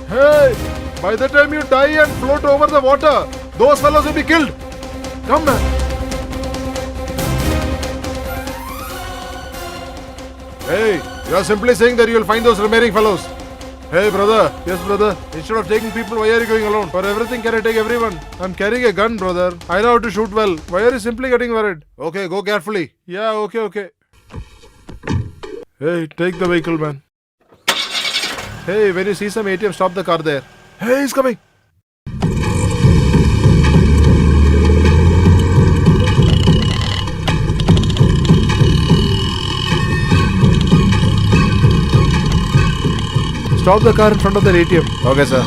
Hey, by the time you die and float over the water, those fellows will be killed. Come, man. Hey, you are simply saying that you will find those remaining fellows. Hey, brother. Yes, brother. Instead of taking people, why are you going alone? For everything, can I take everyone? I'm carrying a gun, brother. I know how to shoot well. Why are you simply getting worried? Okay, go carefully. Yeah, okay. Hey, take the vehicle, man. Hey, when you see some ATM, stop the car there. Hey, he's coming. Stop the car in front of the ATM. Okay, sir.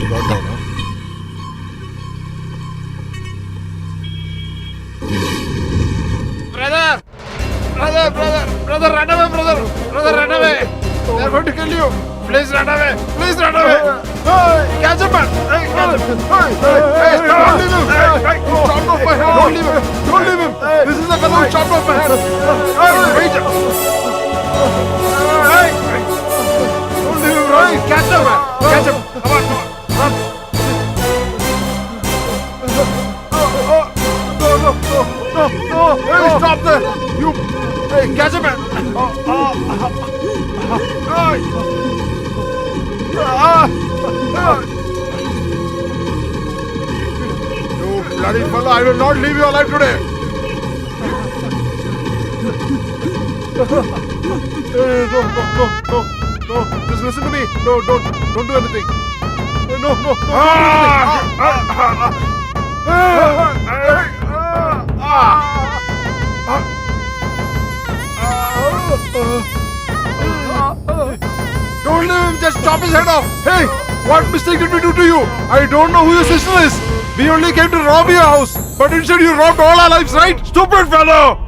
Got down, huh? Brother, run away, brother, run away. They're going to kill you. Please run away. Hey, catch him, man. Hey, catch him. Hey, don't leave him. Hey, chopped off my hand. Don't leave him. This is the fellow who chopped off my hand. Wait. Hey, don't leave him, bro. Hey, catch him, man. Catch him. Come on, run. No. Hey, stop there. You. Hey, catch him, man. You bloody fellow, I will not leave you alive today. Hey, no. Just listen to me. No, don't do anything. No. Don't leave him, just chop his head off. Hey, what mistake did we do to you? I don't know who your sister is. We only came to rob your house, but instead you robbed all our lives, right? Stupid fellow!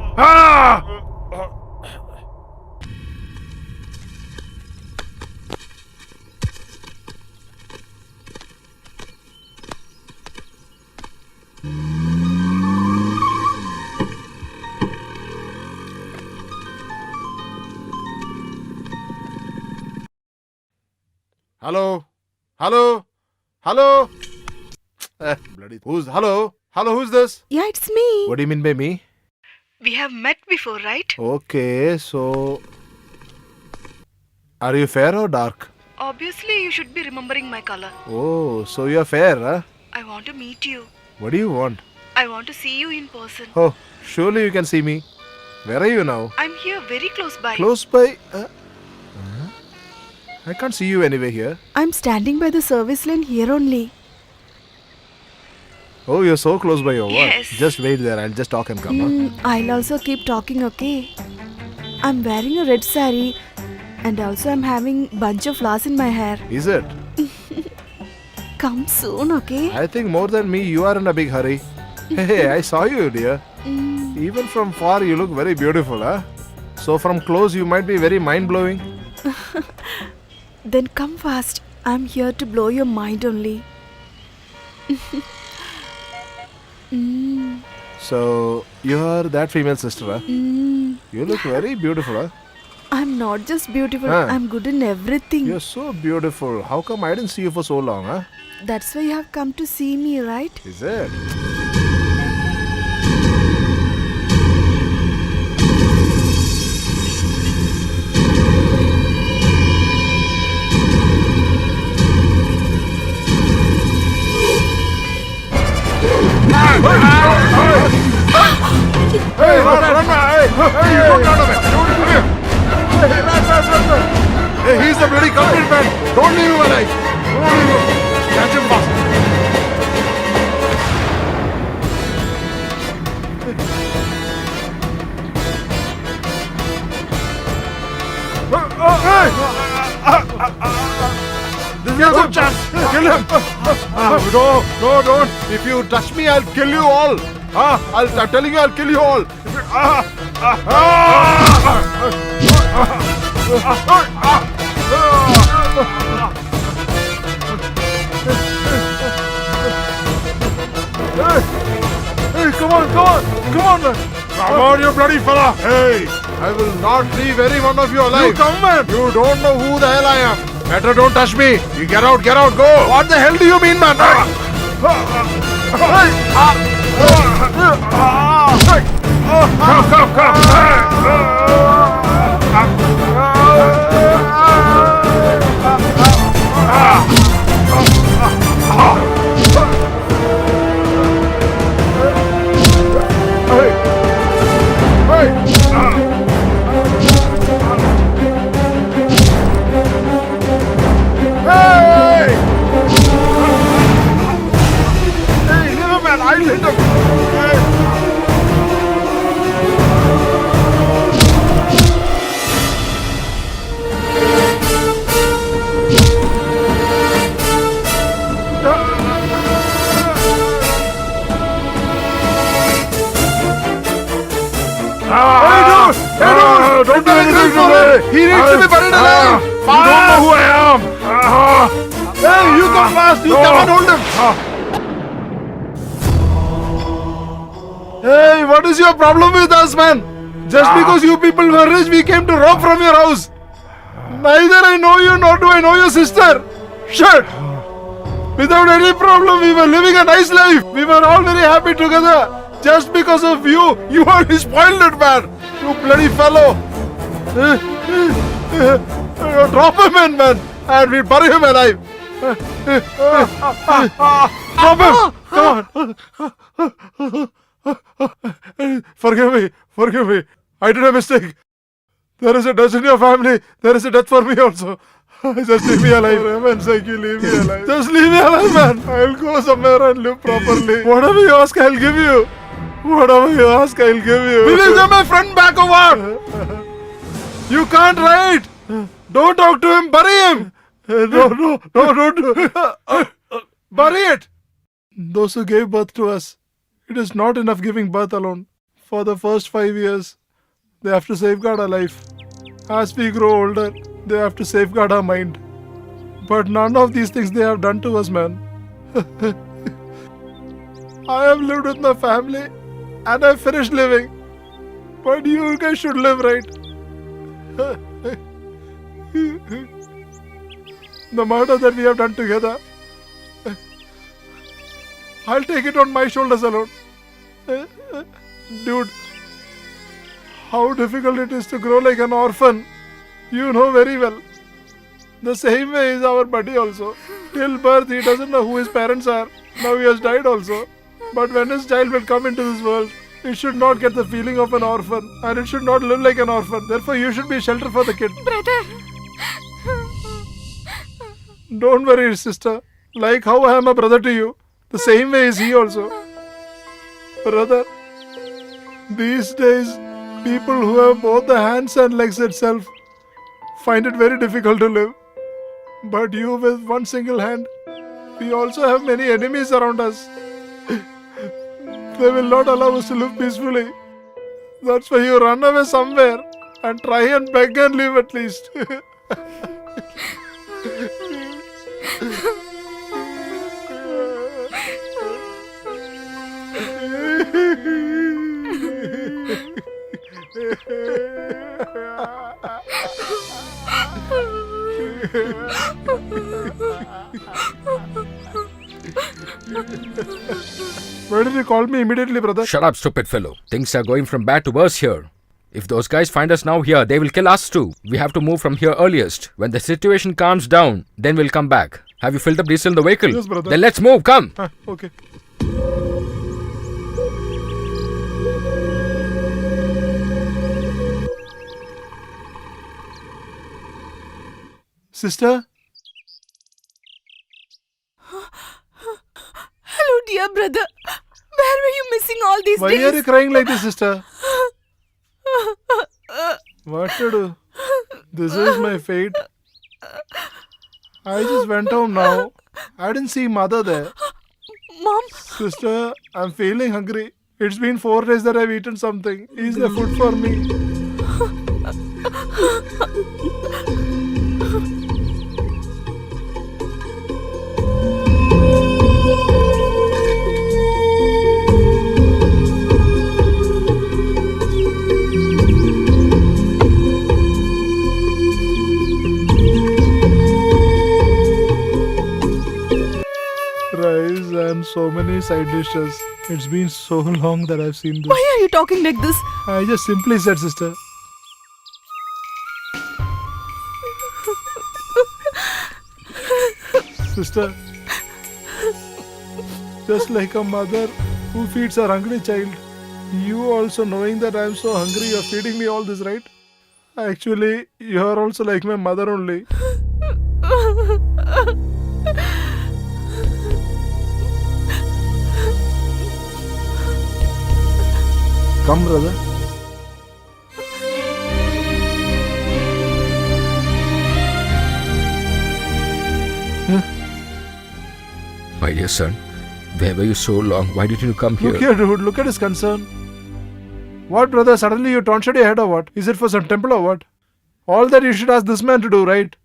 Hello? Bloody. Hello, who's this? Yeah, it's me. What do you mean by me? We have met before, right? Okay, so... Are you fair or dark? Obviously, you should be remembering my color. Oh, so you're fair, huh? I want to meet you. What do you want? I want to see you in person. Oh, surely you can see me. Where are you now? I'm here very close by. Close by? I can't see you anywhere here. I'm standing by the service lane here only. Oh, you're so close by your work. Yes. Just wait there. I'll just talk and come. Huh? I'll also keep talking, okay? I'm wearing a red saree and also I'm having bunch of flowers in my hair. Is it? Come soon, okay? I think more than me, you are in a big hurry. Hey, I saw you, dear. Even from far, you look very beautiful, huh? So from close, you might be very mind-blowing. Then come fast. I'm here to blow your mind only. So, you're that female sister, huh? You look very beautiful, huh? I'm not just beautiful, Huh. I'm good in everything. You're so beautiful. How come I didn't see you for so long, huh? That's why you have come to see me, right? Is it? Hey, run, hey, don't run away. Come here. Hey, run. Hey, he's the bloody culprit, man. Don't leave him alive. Don't leave him. Catch him fast. Hey! This is a good chance. Kill him. No, don't. If you touch me, I'll kill you all. I'm telling you, I'll kill you all. Hey, come on, man. Come on, you bloody fella. Hey, I will not leave any one of you alive. You come, man. You don't know who the hell I am. Better don't touch me. You get out, go. What the hell do you mean, man? Hey. Don't do anything to me! He needs to be buried alive! You don't know who I am! Hey, you come fast! You come and hold him! Hey, what is your problem with us, man? Just because you people were rich, we came to rob from your house. Neither I know you, nor do I know your sister. Shit! Without any problem, we were living a nice life. We were all very happy together. Just because of you, you only spoiled it, man. You bloody fellow. Drop him in, man, and we bury him alive. Drop him. Come on. Forgive me. I did a mistake. There is a death in your family. There is a death for me also. Just leave me alive. For heaven's sake, you leave me alive. Just leave me alive, man. I'll go somewhere and live properly. Whatever you ask, I'll give you. Whatever you ask, I'll give you. Will you give my friend back or what? You can't write. Don't talk to him. Bury him. No, don't do it. Bury it. Those who gave birth to us, it is not enough giving birth alone. For the first 5 years, they have to safeguard our life. As we grow older, they have to safeguard our mind. But none of these things they have done to us, man. I have lived with my family and I finished living. But you guys should live right. The murder that we have done together, I'll take it on my shoulders alone. Dude, how difficult it is to grow like an orphan. You know very well. The same way is our buddy also. Till birth he doesn't know who his parents are. Now he has died also. But when his child will come into this world, it should not get the feeling of an orphan. And it should not live like an orphan. Therefore you should be shelter for the kid. Brother. Don't worry, sister. Like how I am a brother to you, the same way is he also. Brother, these days, people who have both the hands and legs itself find it very difficult to live. But you with one single hand, we also have many enemies around us. They will not allow us to live peacefully. That's why you run away somewhere and try and beg and live at least. Why did you call me immediately, brother? Shut up, stupid fellow. Things are going from bad to worse here. If those guys find us now here, they will kill us too. We have to move from here earliest. When the situation calms down, then we'll come back. Have you filled up diesel in the vehicle? Yes, brother. Then let's move, come. Okay. Sister? Hello, dear brother. Where were you missing all these Why days? are you crying like this, sister? What to do? This is my fate. I just went home now. I didn't see mother there. Mom, Sister, I'm feeling hungry. It's been 4 days that I've eaten something. Is there food for me? Rice and and so many side dishes. It's been so long that I've seen this. Why are you talking like this? I just simply said, sister. Sister, just like a mother who feeds her hungry child, you also knowing that I'm so hungry, you're feeding me all this, right? Actually, you're also like my mother only. Come, brother. My dear son, where were you so long? Why did you come here? Look here, dude. Look at his concern. What, brother? Suddenly you tonsure your head or what? Is it for some temple or what? All that you should ask this man to do, right?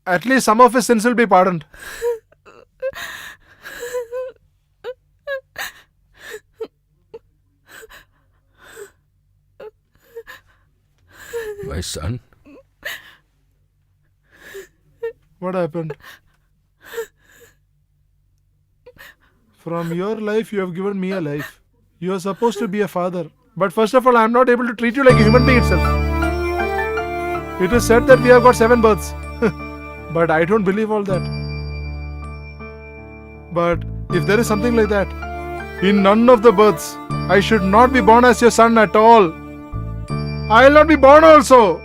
At least some of his sins will be pardoned. My son, What happened? From your life, you have given me a life. You are supposed to be a father. But first of all, I am not able to treat you like a human being itself. It is said that we have got 7 births. But I don't believe all that. But if there is something like that, in none of the births, I should not be born as your son at all. I will not be born also.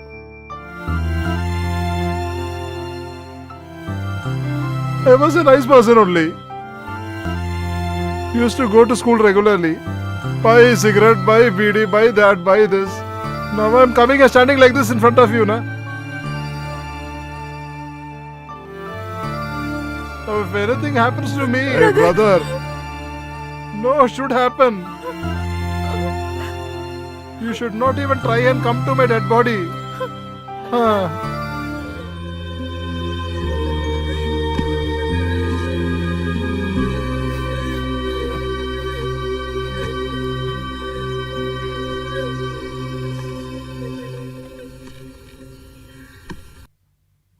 I was a nice person only. Used to go to school regularly. Buy a cigarette, buy a BD, buy that, buy this. Now I'm coming and standing like this in front of you, na? So if anything happens to me, hey, brother, no, should happen. You should not even try and come to my dead body. Huh.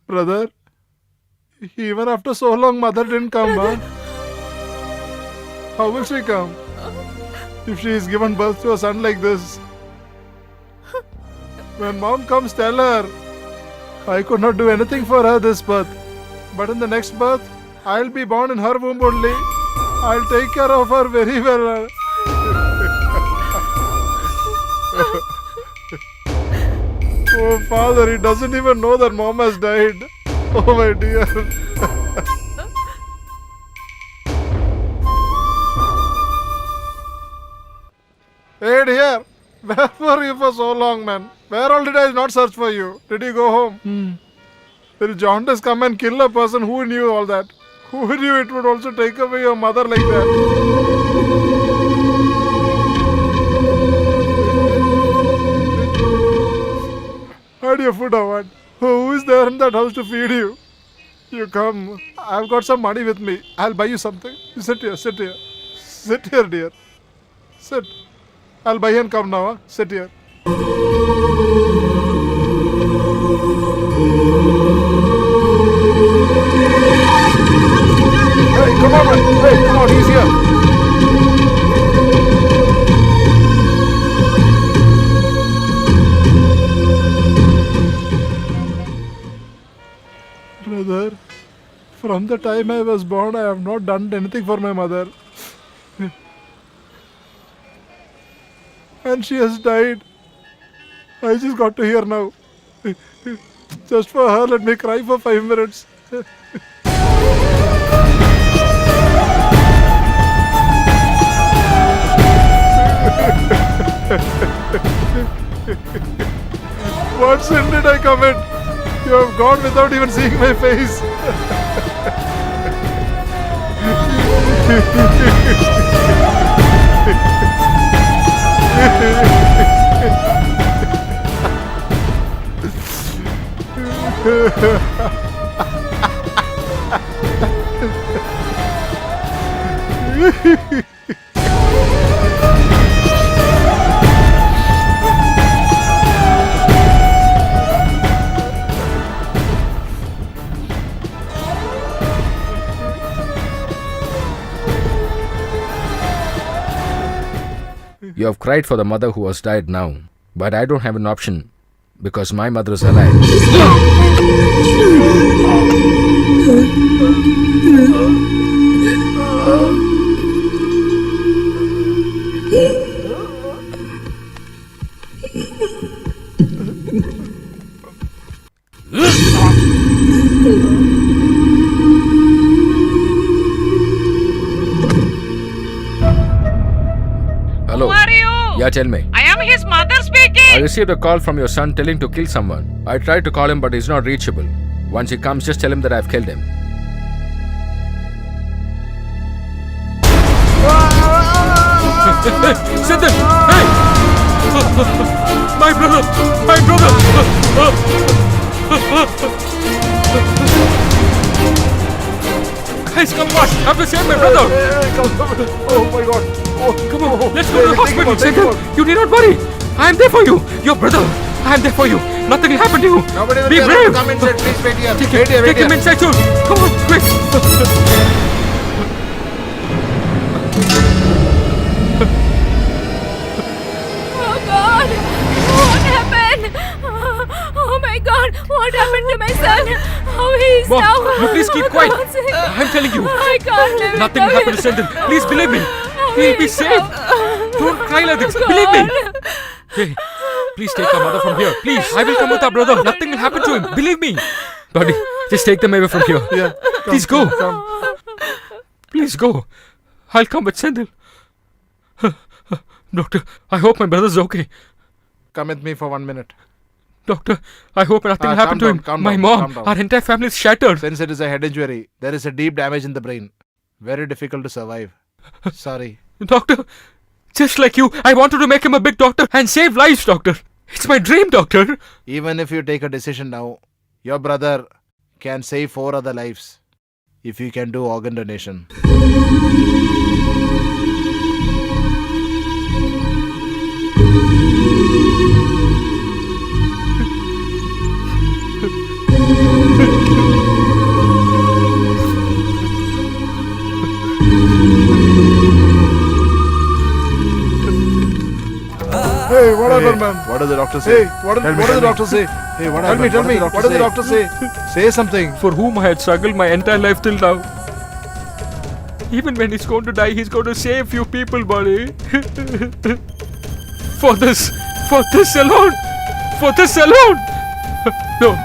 Brother, even after so long, mother didn't come, huh? How will she come? If she is given birth to a son like this. When mom comes, tell her, I could not do anything for her this birth. But in the next birth, I'll be born in her womb only. I'll take care of her very well. Oh, father, he doesn't even know that mom has died. Oh, my dear. Hey, dear. Where were you for so long, man? Where all did I not search for you? Did you go home? Will jaundice come and kill a person who knew all that? Who knew it would also take away your mother like that? Had your food or what? Who is there in that house to feed you? You come. I've got some money with me. I'll buy you something. You sit here, sit here. Sit here, dear. Sit. I'll buy and come now. Huh? Sit here. Hey, come on, man. Hey, come on. He's here. Brother, from the time I was born, I have not done anything for my mother. And she has died. I just got to hear now. Just for her, let me cry for 5 minutes. What sin did I commit? You have gone without even seeing my face. You have cried for the mother who has died now, but I don't have an option because my mother is alive. Hello. Who are you? Yeah, tell me. I am his mother speaking. I received a call from your son telling to kill someone. I tried to call him, but he's not reachable. Once he comes, just tell him that I've killed him. Sindhu! Hey! My brother! My brother! Guys, come on! I have to save my brother! Oh my god. Come on, let's go to the hospital, Sindhu! You need not worry! I am there for you! Your brother! I am there for you! Nothing will happen to you! Nobody will Be be able brave! to come inside. Please wait here. Take Wait here, wait him here. inside soon! Come on, quick! Oh God! What happened? Oh my God! What happened to my son? How he is Mom, now? you please keep quiet. For God's sake. I'm telling you. I can't live Nothing will happen to Sindhu. Please believe me. He'll be safe. Don't cry like this. Believe me. Hey, please take our mother from here. Please. I will come with our brother. Nothing will happen to him. Believe me. Buddy, just take them away from here. Yeah. Please go. Please go. I'll come with Sendil. Doctor, I hope my brother's okay. Come with me for 1 minute. Doctor, I hope nothing will happen calm to him. down, calm My down, mom, calm down. our entire family is shattered. Since it is a head injury, there is a deep damage in the brain. Very difficult to survive. Sorry. Doctor, just like you, I wanted to make him a big doctor and save lives, doctor. It's my dream, doctor. Even if you take a decision now, your brother can save 4 other lives if you can do organ donation. Hey, what happened, man? What does the doctor say? Hey, what Tell me, does tell the me. doctor say? Hey, what Tell me, happened? what does the doctor say? Say something. For whom I had struggled my entire life till now. Even when he's going to die, he's going to save few people, buddy. For this alone. No,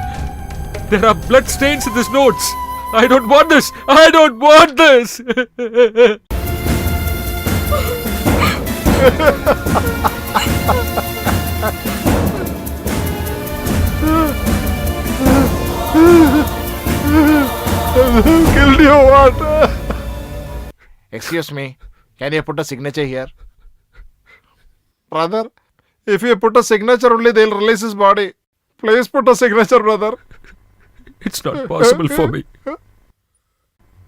there are blood stains in these notes. I don't want this. I don't want this. Killed you what? Excuse me. Can you put a signature here? Brother, if you put a signature only, they'll release his body. Please put a signature, brother. It's not possible for me.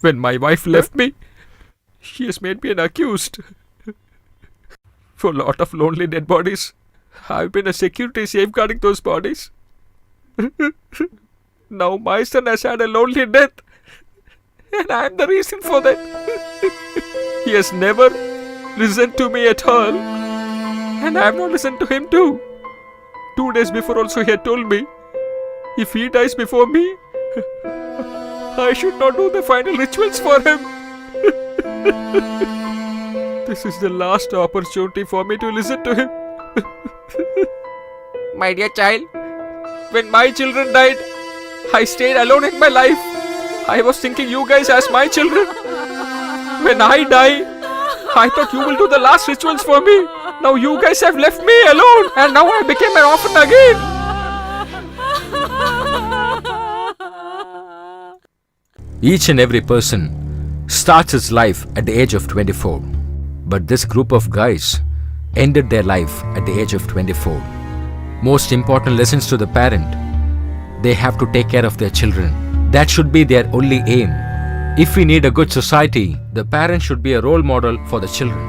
When my wife left me, she has made me an accused. For a lot of lonely dead bodies, I've been a security safeguarding those bodies. Now my son has had a lonely death, and I'm the reason for that. He has never listened to me at all, and I have not listened to him too. 2 days before also he had told me, if he dies before me, I should not do the final rituals for him. This is the last opportunity for me to listen to him. My dear child, when my children died, I stayed alone in my life. I was thinking you guys as my children. When I die, I thought you will do the last rituals for me. Now you guys have left me alone, and now I became an orphan again. Each and every person starts his life at the age of 24. But this group of guys ended their life at the age of 24. Most important lessons to the parent. They have to take care of their children. That should be their only aim. If we need a good society, the parent should be a role model for the children.